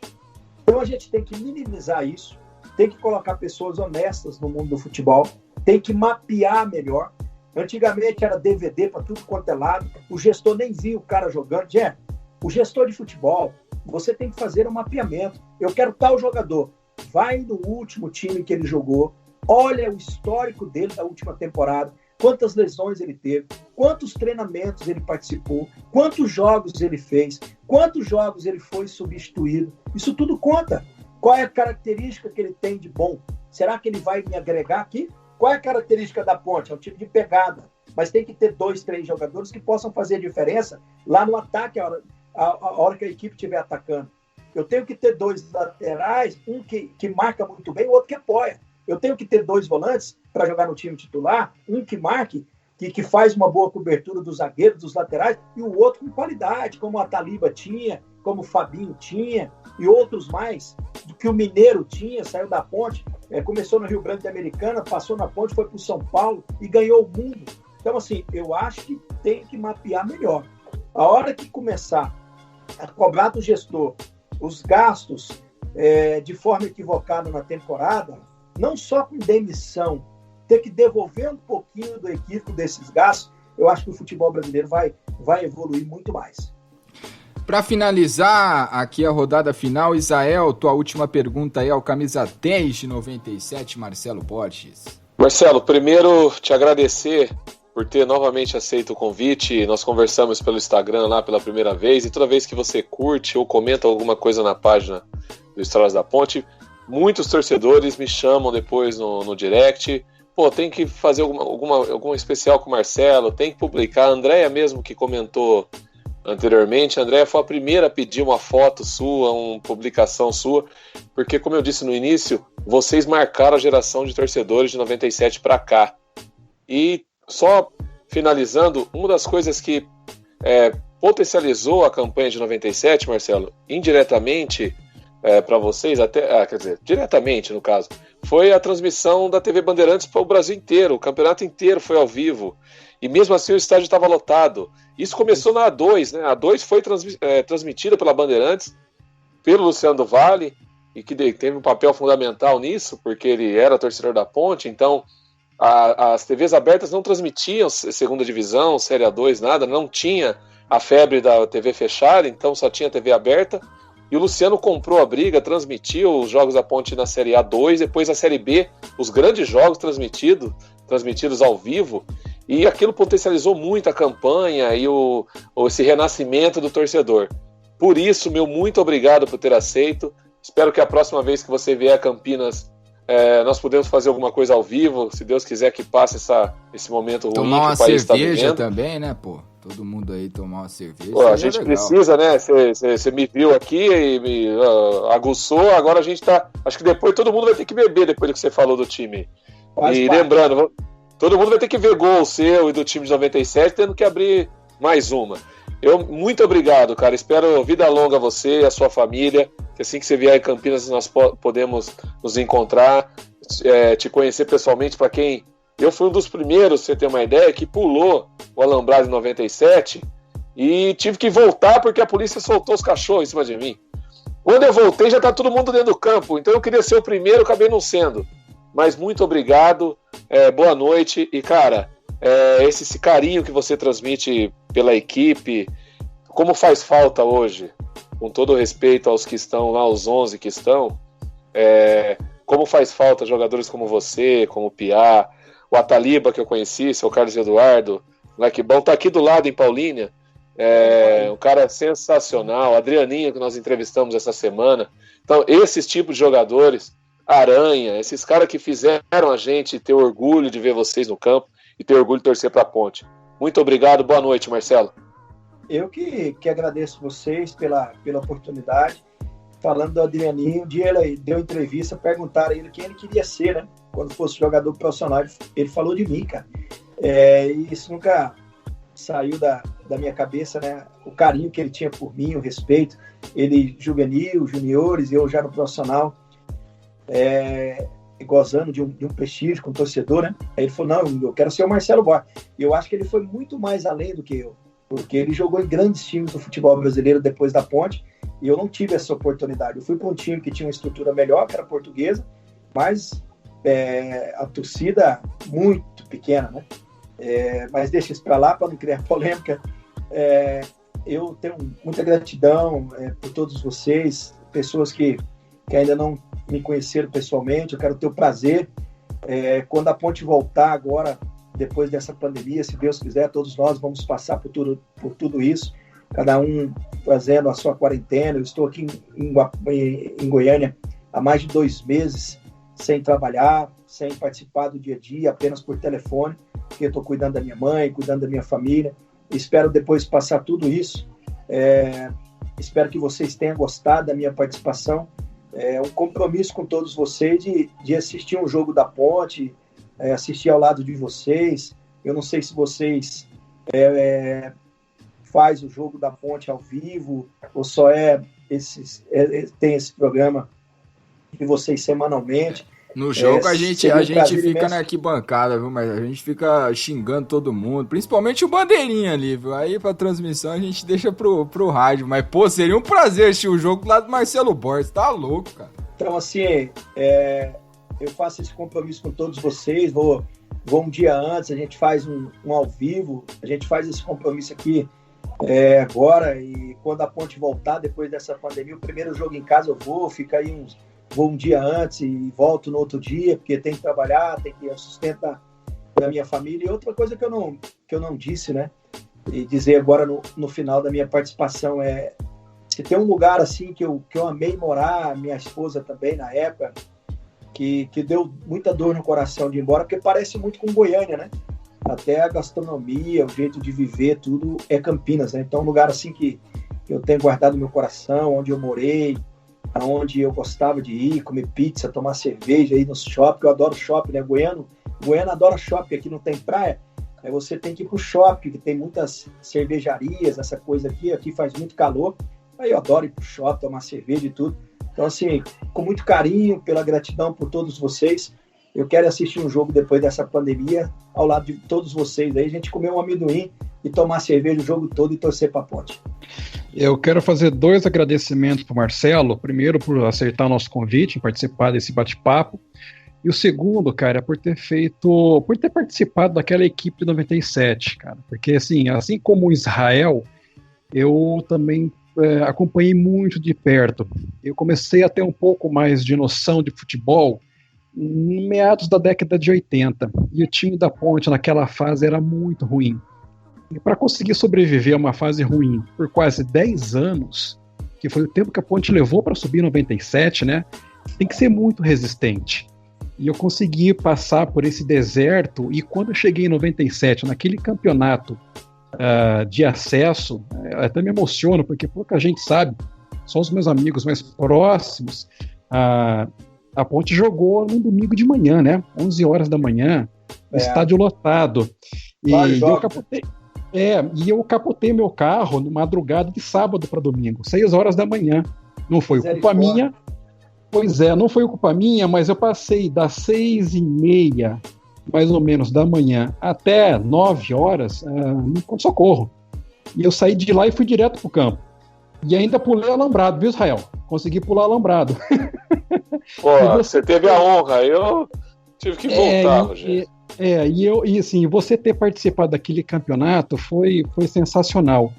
Então a gente tem que minimizar isso, tem que colocar pessoas honestas no mundo do futebol, tem que mapear melhor. Antigamente era DVD para tudo quanto é lado, o gestor nem via o cara jogando. O gestor de futebol, você tem que fazer um mapeamento. Eu quero tal jogador. Vai no último time que ele jogou, olha o histórico dele da última temporada, quantas lesões ele teve, quantos treinamentos ele participou, quantos jogos ele fez, quantos jogos ele foi substituído. Isso tudo conta. Qual é a característica que ele tem de bom? Será que ele vai me agregar aqui? Qual é a característica da Ponte? É um time de pegada. Mas tem que ter 2, 3 jogadores que possam fazer diferença lá no ataque a hora que a equipe estiver atacando. Eu tenho que ter 2 laterais, um que marca muito bem, o outro que apoia. Eu tenho que ter 2 volantes para jogar no time titular, um que marque, que faz uma boa cobertura dos zagueiros, dos laterais, e o outro com qualidade, como a Taliba tinha, como o Fabinho tinha, e outros mais, que o Mineiro tinha, saiu da Ponte, começou no Rio Branco de Americana, passou na Ponte, foi para o São Paulo e ganhou o mundo. Então, assim, eu acho que tem que mapear melhor. A hora que começar a cobrar do gestor os gastos de forma equivocada na temporada, não só com demissão, ter que devolver um pouquinho do equívoco desses gastos, eu acho que o futebol brasileiro vai evoluir muito mais. Para finalizar aqui a rodada final, Isael, tua última pergunta aí ao camisa 10 de 97, Marcelo Borges. Marcelo, primeiro te agradecer por ter novamente aceito o convite. Nós conversamos pelo Instagram lá pela primeira vez, e toda vez que você curte ou comenta alguma coisa na página do Histórias da Ponte, muitos torcedores me chamam depois no direct. Pô, tem que fazer alguma especial com o Marcelo, tem que publicar. A Andréia mesmo que comentou anteriormente, a Andréia foi a primeira a pedir uma foto sua, uma publicação sua, porque, como eu disse no início, vocês marcaram a geração de torcedores de 97 para cá. E só finalizando, uma das coisas que potencializou a campanha de 97, Marcelo, indiretamente para vocês, quer dizer, diretamente no caso, foi a transmissão da TV Bandeirantes para o Brasil inteiro. O campeonato inteiro foi ao vivo. E mesmo assim o estádio estava lotado. Isso começou na A2, né? A A2 foi transmitida pela Bandeirantes, pelo Luciano do Vale, e que teve um papel fundamental nisso, porque ele era torcedor da Ponte. Então, as TVs abertas não transmitiam segunda divisão, Série A2, nada. Não tinha a febre da TV fechada, então só tinha TV aberta. E o Luciano comprou a briga, transmitiu os jogos da Ponte na Série A2, depois na Série B, os grandes jogos transmitidos ao vivo, e aquilo potencializou muito a campanha e esse renascimento do torcedor. Por isso, meu muito obrigado por ter aceito. Espero que a próxima vez que você vier a Campinas, nós podemos fazer alguma coisa ao vivo, se Deus quiser que passe esse momento ruim tomar que o país está vivendo. Tomar uma cerveja também, né, pô? Todo mundo aí tomar uma cerveja. Pô, a gente precisa, né? Você me viu aqui e me aguçou, agora a gente tá... Acho que depois todo mundo vai ter que beber depois do que você falou do time. Lembrando, todo mundo vai ter que ver gol seu e do time de 97, tendo que abrir mais uma. Muito obrigado, cara. Espero vida longa a você e a sua família. Que assim que você vier em Campinas, nós podemos nos encontrar, te conhecer pessoalmente. Para quem... Eu fui um dos primeiros, pra você ter uma ideia, que pulou o alambrado em 97 e tive que voltar porque a polícia soltou os cachorros em cima de mim. Quando eu voltei, já tá todo mundo dentro do campo. Então eu queria ser o primeiro, acabei não sendo. Mas muito obrigado, boa noite. E, cara, esse carinho que você transmite pela equipe. Como faz falta hoje, com todo respeito aos que estão lá, os 11 que estão, como faz falta jogadores como você, como o Piá, o Ataliba que eu conheci, seu Carlos Eduardo, moleque bom, tá aqui do lado em Paulínia, um cara sensacional, Adrianinho que nós entrevistamos essa semana. Então esses tipos de jogadores, Aranha, esses caras que fizeram a gente ter orgulho de ver vocês no campo e ter orgulho de torcer pra Ponte. Muito obrigado, boa noite, Marcelo. Eu que agradeço vocês pela oportunidade. Falando do Adrianinho, um dia ele deu entrevista, perguntaram a ele quem ele queria ser, né? Quando fosse jogador profissional, ele falou de mim, cara. E isso nunca saiu da minha cabeça, né? O carinho que ele tinha por mim, o respeito. Ele juvenil, juniores, e eu já no profissional, gozando de um prestígio com o torcedor, né? Aí ele falou, não, eu quero ser o Marcelo Borges. E eu acho que ele foi muito mais além do que eu, porque ele jogou em grandes times do futebol brasileiro depois da Ponte, e eu não tive essa oportunidade. Eu fui para um time que tinha uma estrutura melhor, que era a Portuguesa, mas a torcida muito pequena, né? Mas deixa isso para lá, para não criar polêmica. Eu tenho muita gratidão por todos vocês, pessoas que ainda não me conheceram pessoalmente. Eu quero ter o prazer, quando a Ponte voltar agora, depois dessa pandemia, se Deus quiser, todos nós vamos passar por tudo isso, cada um fazendo a sua quarentena. Eu estou aqui em Goiânia há mais de 2 meses, sem trabalhar, sem participar do dia a dia, apenas por telefone, porque eu estou cuidando da minha mãe, cuidando da minha família. Espero depois passar tudo isso. Espero que vocês tenham gostado da minha participação. Um compromisso com todos vocês de assistir um jogo da Ponte, assistir ao lado de vocês. Eu não sei se vocês faz o jogo da Ponte ao vivo ou só tem esse programa de vocês semanalmente. No jogo a gente fica na arquibancada, viu? Mas a gente fica xingando todo mundo, principalmente o bandeirinha ali, viu? Aí pra transmissão a gente deixa pro rádio. Mas, pô, seria um prazer assistir o jogo lá do Marcelo Borges, tá louco, cara. Então, assim, eu faço esse compromisso com todos vocês, vou um dia antes, a gente faz um ao vivo, a gente faz esse compromisso aqui agora, e quando a Ponte voltar, depois dessa pandemia, o primeiro jogo em casa eu vou um dia antes e volto no outro dia, porque tem que trabalhar, tem que sustentar a minha família. E outra coisa que eu não disse, né, e dizer agora no final da minha participação, se tem um lugar assim que eu amei morar, minha esposa também na época, que deu muita dor no coração de ir embora, porque parece muito com Goiânia, né? Até a gastronomia, o jeito de viver, tudo é Campinas, né? Então, um lugar assim que eu tenho guardado no meu coração, onde eu morei, onde eu gostava de ir, comer pizza, tomar cerveja, ir no shopping. Eu adoro shopping, né? Goiano adora shopping, aqui não tem praia, aí você tem que ir pro shopping, que tem muitas cervejarias, essa coisa aqui faz muito calor, aí eu adoro ir pro shopping, tomar cerveja e tudo. Então, assim, com muito carinho, pela gratidão por todos vocês, eu quero assistir um jogo depois dessa pandemia, ao lado de todos vocês aí, a gente comer um amendoim e tomar cerveja o jogo todo e torcer pra Ponte. Eu quero fazer 2 agradecimentos pro Marcelo. Primeiro, por aceitar o nosso convite, em participar desse bate-papo. E o segundo, cara, por ter participado daquela equipe de 97, cara. Porque, assim como o Israel, eu também acompanhei muito de perto. Eu comecei a ter um pouco mais de noção de futebol em meados da década de 80. E o time da Ponte naquela fase era muito ruim. E para conseguir sobreviver a uma fase ruim por quase 10 anos, que foi o tempo que a Ponte levou para subir em 97, né? Tem que ser muito resistente. E eu consegui passar por esse deserto, e quando eu cheguei em 97, naquele campeonato de acesso, até me emociono, porque pouca gente sabe, são os meus amigos mais próximos, a Ponte jogou no domingo de manhã, né? 11 horas da manhã, estádio lotado. E eu capotei meu carro na madrugada de sábado para domingo, 6 horas da manhã. Não foi culpa minha. Pois não foi culpa minha, mas eu passei das 6h30, mais ou menos, da manhã até 9 horas no pronto-socorro. E eu saí de lá e fui direto pro campo. E ainda pulei alambrado, viu, Israel? Consegui pular alambrado. Pô, você teve a honra, eu tive que voltar, Rogério. E assim, você ter participado daquele campeonato foi sensacional.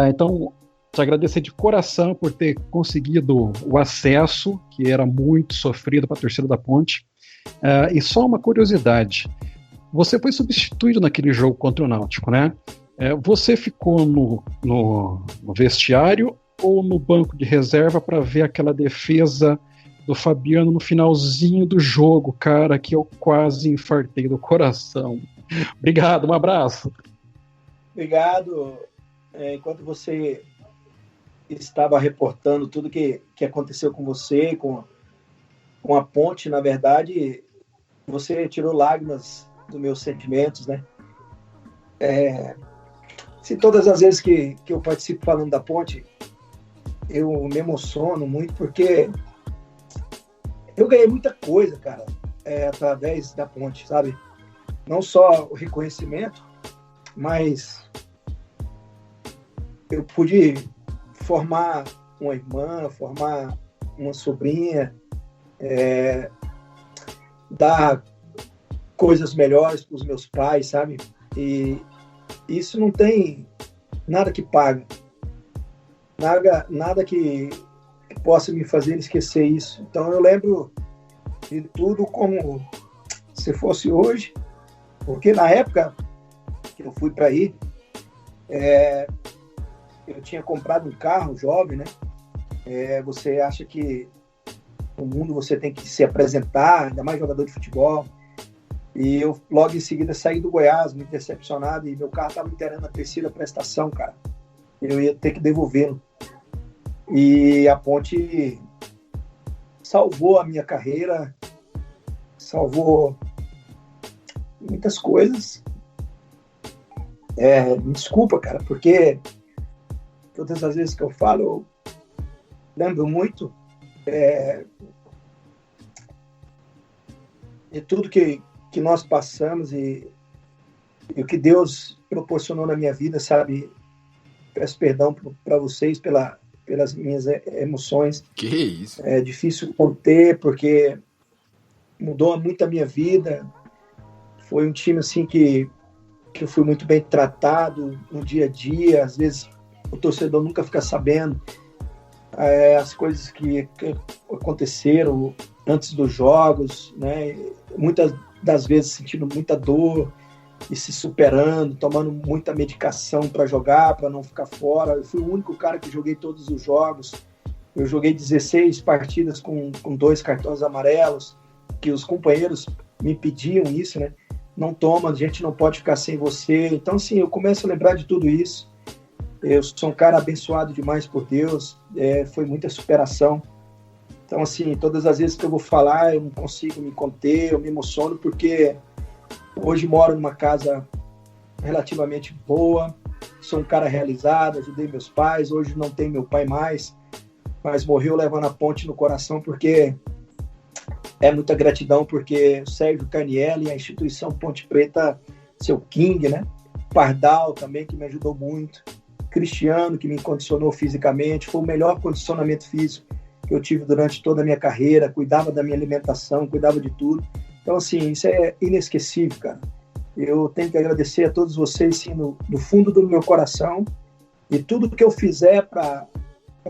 Então, te agradecer de coração por ter conseguido o acesso, que era muito sofrido para a torcida da Ponte. E só uma curiosidade, você foi substituído naquele jogo contra o Náutico, né? Você ficou no vestiário ou no banco de reserva para ver aquela defesa do Fabiano no finalzinho do jogo, cara, que eu quase infartei do coração. Obrigado, um abraço. Obrigado. Enquanto você estava reportando tudo que aconteceu com você, com a Ponte, na verdade, você tirou lágrimas dos meus sentimentos, né? Se todas as vezes que eu participo falando da Ponte, eu me emociono muito, porque eu ganhei muita coisa, cara, através da Ponte, sabe? Não só o reconhecimento, mas eu pude formar uma irmã, formar uma sobrinha, dar coisas melhores para os meus pais, sabe? E isso não tem nada que paga. Nada que possa me fazer esquecer isso. Então eu lembro de tudo como se fosse hoje, porque na época que eu fui para aí, eu tinha comprado um carro jovem, né? Você acha que no mundo você tem que se apresentar, ainda mais jogador de futebol. E eu logo em seguida saí do Goiás, muito decepcionado, e meu carro estava inteirando a terceira prestação, cara. Eu ia ter que devolvê-lo. E a Ponte salvou a minha carreira, salvou muitas coisas. Me desculpa, cara, porque todas as vezes que eu falo, eu lembro muito de tudo que nós passamos e o que Deus proporcionou na minha vida, sabe? Peço perdão para vocês pelas minhas emoções. Que isso? É difícil conter, porque mudou muito a minha vida. Foi um time assim que eu fui muito bem tratado no dia a dia. Às vezes o torcedor nunca fica sabendo as coisas que aconteceram antes dos jogos, né? Muitas das vezes sentindo muita dor e se superando, tomando muita medicação para jogar, para não ficar fora. Eu fui o único cara que joguei todos os jogos. Eu joguei 16 partidas com 2 cartões amarelos, que os companheiros me pediam isso, né? Não toma, a gente não pode ficar sem você. Então, assim, eu começo a lembrar de tudo isso. Eu sou um cara abençoado demais por Deus. Foi muita superação. Então, assim, todas as vezes que eu vou falar, eu não consigo me conter, eu me emociono, porque hoje moro numa casa relativamente boa, sou um cara realizado, ajudei meus pais, hoje não tenho meu pai mais, mas morreu levando a Ponte no coração, porque é muita gratidão, porque o Sérgio Carnielli, a instituição Ponte Preta, seu King, né? Pardal também, que me ajudou muito, Cristiano, que me condicionou fisicamente, foi o melhor condicionamento físico que eu tive durante toda a minha carreira, cuidava da minha alimentação, cuidava de tudo. Então, assim, isso é inesquecível, cara. Eu tenho que agradecer a todos vocês, sim, do fundo do meu coração, e tudo que eu fizer para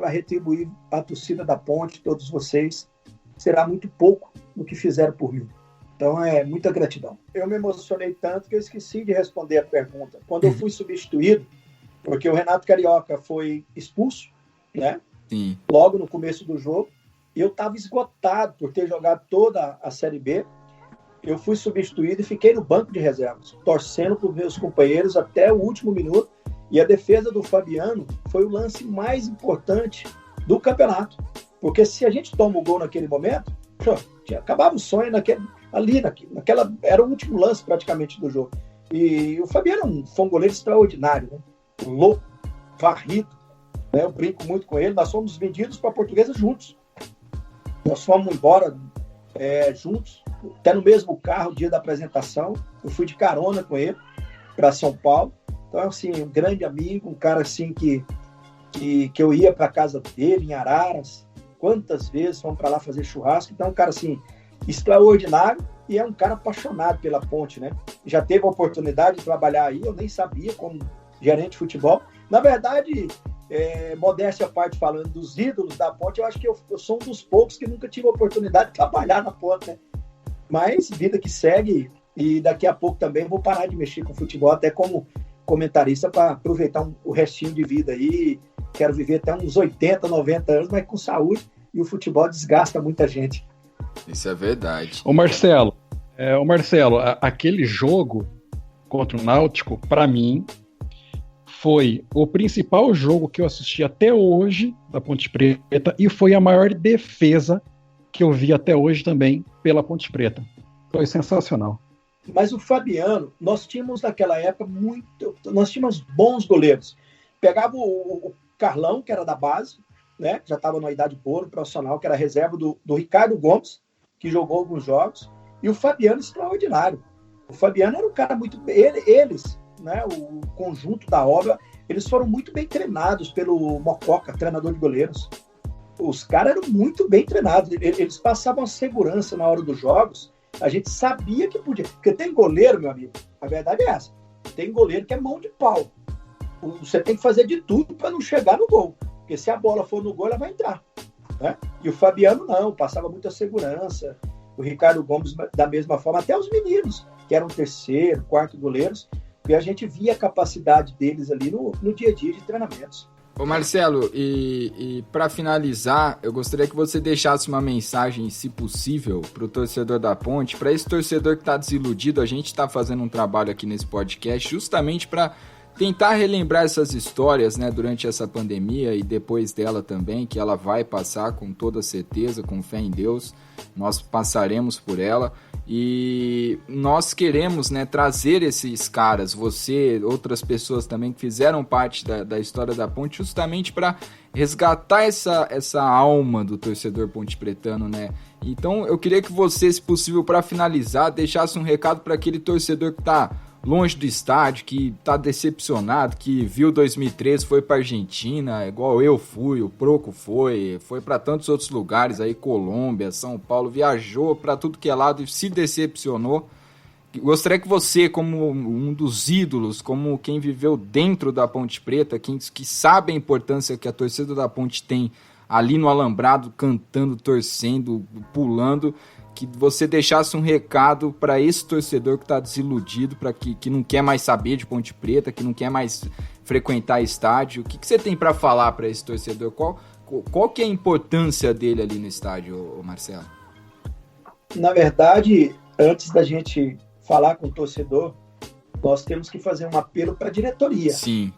retribuir a torcida da Ponte, todos vocês, será muito pouco do que fizeram por mim. Então, é muita gratidão. Eu me emocionei tanto que eu esqueci de responder a pergunta. Quando eu fui substituído, porque o Renato Carioca foi expulso, né? Sim. Logo no começo do jogo, eu estava esgotado por ter jogado toda a Série B. Eu fui substituído e fiquei no banco de reservas, torcendo para os meus companheiros até o último minuto. E a defesa do Fabiano foi o lance mais importante do campeonato. Porque se a gente toma o gol naquele momento, acabava o sonho naquela era o último lance praticamente do jogo. E o Fabiano foi um goleiro extraordinário, né? Louco, varrido. Eu brinco muito com ele, nós fomos vendidos para a Portuguesa juntos. Nós fomos embora juntos, até no mesmo carro, dia da apresentação. Eu fui de carona com ele para São Paulo. Então, assim, um grande amigo, um cara assim que eu ia para a casa dele, em Araras. Quantas vezes fomos para lá fazer churrasco. Então, um cara assim, extraordinário. e é um cara apaixonado pela Ponte, né? Já teve a oportunidade de trabalhar aí, eu nem sabia, como gerente de futebol. Na verdade, modéstia à parte, falando dos ídolos da Ponte, eu acho que eu sou um dos poucos que nunca tive a oportunidade de trabalhar na Ponte, né? Mas vida que segue, e daqui a pouco também vou parar de mexer com futebol, até como comentarista, para aproveitar o restinho de vida aí. Quero viver até uns 80, 90 anos, mas com saúde, e o futebol desgasta muita gente. Isso é verdade. Ô Marcelo, aquele jogo contra o Náutico, para mim, foi o principal jogo que eu assisti até hoje da Ponte Preta e foi a maior defesa que eu vi até hoje também pela Ponte Preta. Foi sensacional. Mas o Fabiano, nós tínhamos naquela época nós tínhamos bons goleiros. Pegava o Carlão, que era da base, né? Já estava na idade boa, no profissional, que era reserva do Ricardo Gomes, que jogou alguns jogos, e o Fabiano extraordinário. O Fabiano era um cara muito... Eles, né, o conjunto da obra, eles foram muito bem treinados pelo Mococa, treinador de goleiros. Os caras eram muito bem treinados, eles passavam a segurança na hora dos jogos, a gente sabia que podia. Porque tem goleiro, meu amigo, a verdade é essa, tem goleiro que é mão de pau. Você tem que fazer de tudo para não chegar no gol, porque se a bola for no gol, ela vai entrar, né? E o Fabiano não, passava muita segurança, o Ricardo Gomes da mesma forma, até os meninos, que eram terceiro, quarto goleiros, e a gente via a capacidade deles ali no dia a dia de treinamentos. Ô Marcelo, e para finalizar, eu gostaria que você deixasse uma mensagem, se possível, para o torcedor da Ponte, para esse torcedor que está desiludido. A gente está fazendo um trabalho aqui nesse podcast justamente para tentar relembrar essas histórias, né, durante essa pandemia e depois dela também, que ela vai passar com toda certeza, com fé em Deus, nós passaremos por ela. E nós queremos, né, trazer esses caras, você, outras pessoas também que fizeram parte da história da Ponte, justamente para resgatar essa alma do torcedor pontepretano, né? Então eu queria que você, se possível, para finalizar, deixasse um recado para aquele torcedor que está longe do estádio, que tá decepcionado, que viu 2013, foi pra Argentina, igual eu fui, o Proco foi pra tantos outros lugares aí, Colômbia, São Paulo, viajou pra tudo que é lado e se decepcionou. Gostaria que você, como um dos ídolos, como quem viveu dentro da Ponte Preta, que sabe a importância que a torcida da Ponte tem ali no alambrado, cantando, torcendo, pulando, que você deixasse um recado para esse torcedor que está desiludido, para que não quer mais saber de Ponte Preta, que não quer mais frequentar estádio. O que você tem para falar para esse torcedor? Qual que é a importância dele ali no estádio, Marcelo? Na verdade, antes da gente falar com o torcedor, nós temos que fazer um apelo para a diretoria,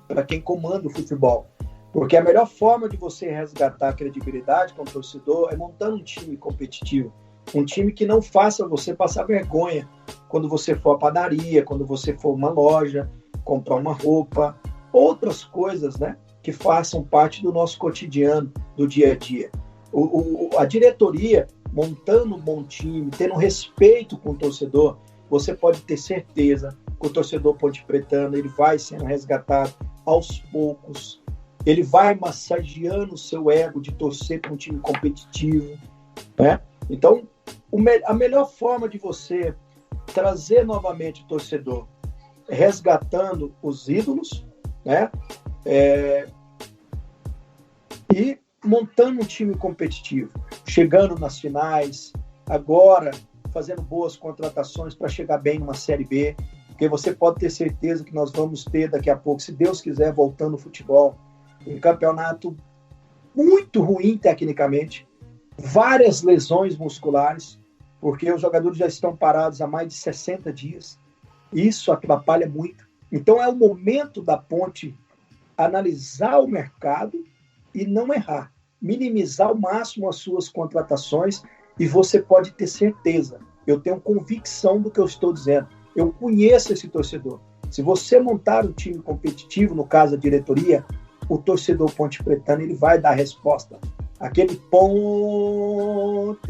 para quem comanda o futebol. Porque a melhor forma de você resgatar a credibilidade com o torcedor é montando um time competitivo. Um time que não faça você passar vergonha quando você for à padaria, quando você for a uma loja, comprar uma roupa, outras coisas, né, que façam parte do nosso cotidiano, do dia a dia. A diretoria, montando um bom time, tendo respeito com o torcedor, você pode ter certeza que o torcedor pontepretano, ele vai sendo resgatado aos poucos, ele vai massageando o seu ego de torcer para um time competitivo, né? Então, a melhor forma de você trazer novamente o torcedor, resgatando os ídolos, né? E montando um time competitivo, chegando nas finais, agora fazendo boas contratações para chegar bem numa Série B, porque você pode ter certeza que nós vamos ter daqui a pouco, se Deus quiser, voltando ao futebol, um campeonato muito ruim tecnicamente, várias lesões musculares, porque os jogadores já estão parados há mais de 60 dias. Isso atrapalha muito. Então é o momento da Ponte analisar o mercado e não errar. Minimizar ao máximo as suas contratações e você pode ter certeza. Eu tenho convicção do que eu estou dizendo. Eu conheço esse torcedor. Se você montar um time competitivo, no caso a diretoria, o torcedor pontepretano, ele vai dar a resposta. Aquele Ponte,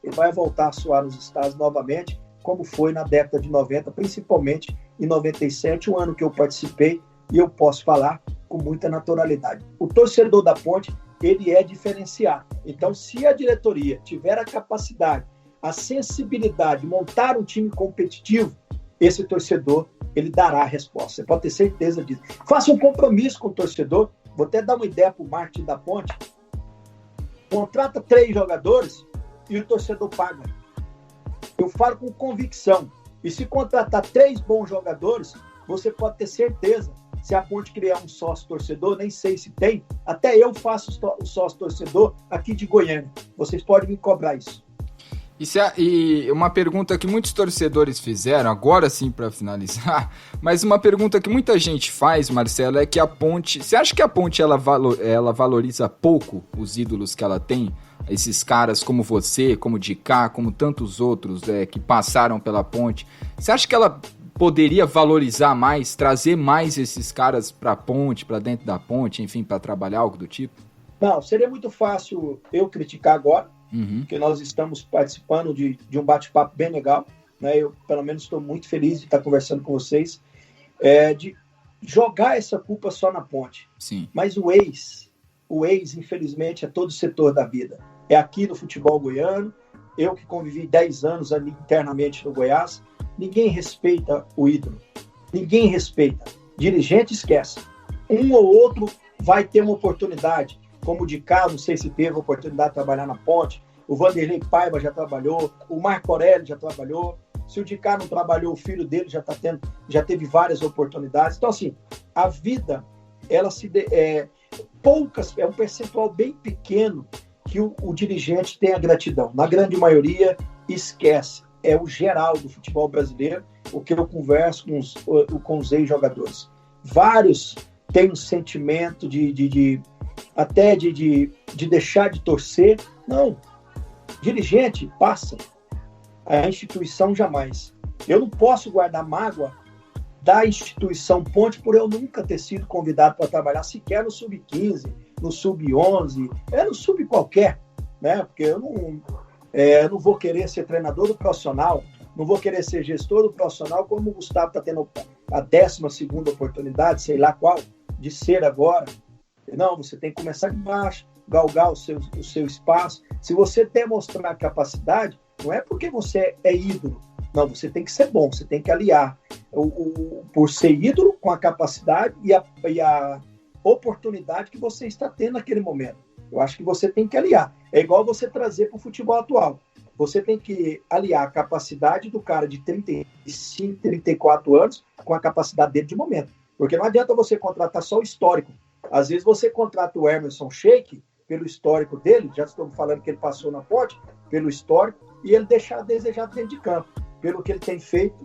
ele vai voltar a soar nos estádios novamente, como foi na década de 90, principalmente em 97, um ano que eu participei, e eu posso falar com muita naturalidade. O torcedor da Ponte, ele é diferenciado. Então, se a diretoria tiver a capacidade a sensibilidade, montar um time competitivo, esse torcedor, ele dará a resposta. Você pode ter certeza disso. Faça um compromisso com o torcedor. Vou até dar uma ideia para o marketing da Ponte. Contrata 3 jogadores e o torcedor paga. Eu falo com convicção. E se contratar 3 bons jogadores, você pode ter certeza. Se a Ponte criar um sócio-torcedor, nem sei se tem, até eu faço o sócio-torcedor aqui de Goiânia. Vocês podem me cobrar isso. E uma pergunta que muitos torcedores fizeram, agora sim para finalizar, mas uma pergunta que muita gente faz, Marcelo, é que a Ponte... Você acha que a Ponte ela valoriza pouco os ídolos que ela tem? Esses caras como você, como o Dicá, como tantos outros que passaram pela Ponte. Você acha que ela poderia valorizar mais, trazer mais esses caras para a Ponte, para dentro da Ponte, enfim, para trabalhar, algo do tipo? Não, seria muito fácil eu criticar agora, porque nós estamos participando de um bate-papo bem legal, né? Eu, pelo menos, estou muito feliz de estar conversando com vocês, de jogar essa culpa só na Ponte. Sim. Mas o ex, infelizmente, é todo setor da vida. É aqui no futebol goiano, eu que convivi 10 anos ali internamente no Goiás, ninguém respeita o ídolo. Ninguém respeita. Dirigente esquece. Um ou outro vai ter uma oportunidade. Como o Dicá, não sei se teve a oportunidade de trabalhar na Ponte. O Vanderlei Paiva já trabalhou. O Marco Aurélio já trabalhou. Se o Dicá não trabalhou, o filho dele já teve várias oportunidades. Então, assim, a vida, ela é um percentual bem pequeno que o dirigente tem a gratidão. Na grande maioria, esquece. É o geral do futebol brasileiro, o que eu converso com os ex-jogadores. Vários têm um sentimento até de deixar de torcer. Não. Dirigente, passa. A instituição, jamais. Eu não posso guardar mágoa da instituição Ponte por eu nunca ter sido convidado para trabalhar sequer no Sub-15, no Sub-11, no Sub qualquer, né? Porque eu não vou querer ser treinador do profissional, não vou querer ser gestor do profissional, como o Gustavo está tendo a 12ª oportunidade, sei lá qual, de ser agora. Não, você tem que começar de baixo, galgar o seu espaço. Se você demonstrar capacidade, não é porque você é ídolo. Não, você tem que ser bom, você tem que aliar por ser ídolo com a capacidade e a oportunidade que você está tendo naquele momento. Eu acho que você tem que aliar. É igual você trazer para o futebol atual. Você tem que aliar a capacidade do cara de 35, 34 anos com a capacidade dele de momento. Porque não adianta você contratar só o histórico. Às vezes você contrata o Emerson Sheik pelo histórico dele, já estamos falando que ele passou na Ponte, pelo histórico, e ele deixar a desejar dentro de campo, pelo que ele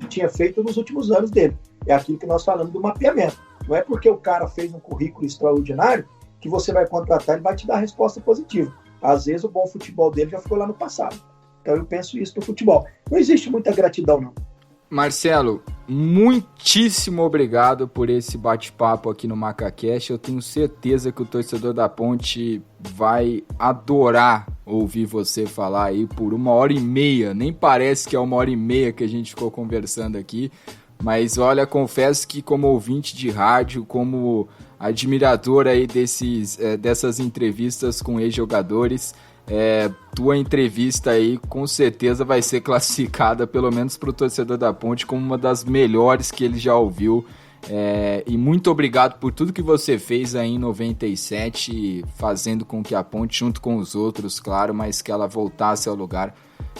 tinha feito nos últimos anos dele. É aquilo que nós falamos do mapeamento. Não é porque o cara fez um currículo extraordinário que você vai contratar e vai te dar a resposta positiva. Às vezes o bom futebol dele já ficou lá no passado. Então eu penso isso no futebol. Não existe muita gratidão, não. Marcelo, muitíssimo obrigado por esse bate-papo aqui no MacaCast. Eu tenho certeza que o torcedor da Ponte vai adorar ouvir você falar aí por 1h30. Nem parece que é 1h30 que a gente ficou conversando aqui. Mas olha, confesso que como ouvinte de rádio, como admirador aí dessas entrevistas com ex-jogadores, tua entrevista aí com certeza vai ser classificada, pelo menos para o torcedor da Ponte, como uma das melhores que ele já ouviu. E muito obrigado por tudo que você fez aí em 97, fazendo com que a Ponte, junto com os outros, claro, mas que ela voltasse ao lugar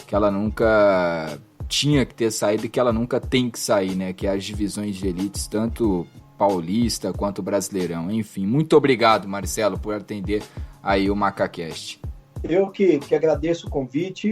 que ela nunca tinha que ter saído e que ela nunca tem que sair, né? Que é as divisões de elites, tanto paulista quanto brasileirão. Enfim, muito obrigado, Marcelo, por atender aí o MacaCast. Eu que agradeço o convite,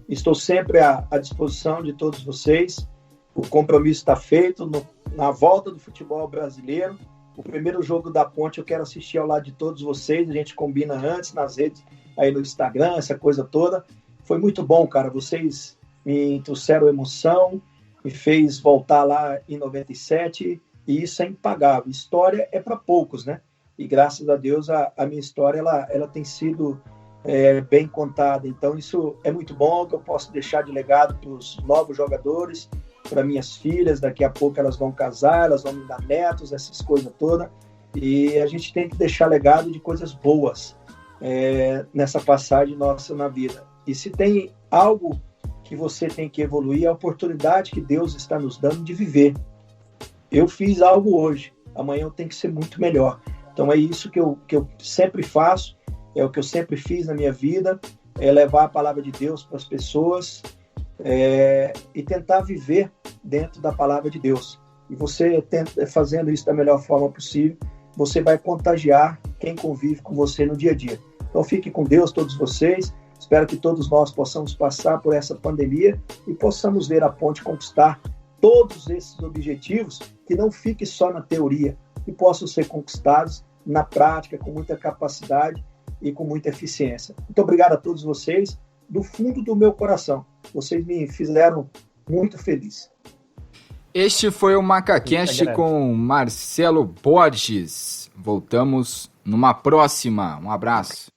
estou sempre à disposição de todos vocês. O compromisso está feito na volta do futebol brasileiro. O primeiro jogo da Ponte eu quero assistir ao lado de todos vocês. A gente combina antes nas redes, aí no Instagram, essa coisa toda. Foi muito bom, cara. Vocês me trouxeram emoção, me fez voltar lá em 97 e isso é impagável. História é para poucos, né? E graças a Deus a minha história ela tem sido bem contada. Então isso é muito bom, que eu posso deixar de legado para os novos jogadores, para minhas filhas. Daqui a pouco elas vão casar, elas vão me dar netos, essas coisas todas. E a gente tem que deixar legado de coisas boas nessa passagem nossa na vida. E se tem algo que você tem que evoluir, é a oportunidade que Deus está nos dando de viver. Eu fiz algo hoje, amanhã eu tenho que ser muito melhor. Então é isso que eu sempre faço, é o que eu sempre fiz na minha vida, é levar a palavra de Deus para as pessoas e tentar viver dentro da palavra de Deus. E você fazendo isso da melhor forma possível, você vai contagiar quem convive com você no dia a dia. Então fique com Deus, todos vocês. Espero que todos nós possamos passar por essa pandemia e possamos ver a Ponte conquistar todos esses objetivos, que não fique só na teoria, que possam ser conquistados na prática, com muita capacidade e com muita eficiência. Muito obrigado a todos vocês, do fundo do meu coração. Vocês me fizeram muito feliz. Este foi o MacaCast com Marcelo Borges. Voltamos numa próxima. Um abraço.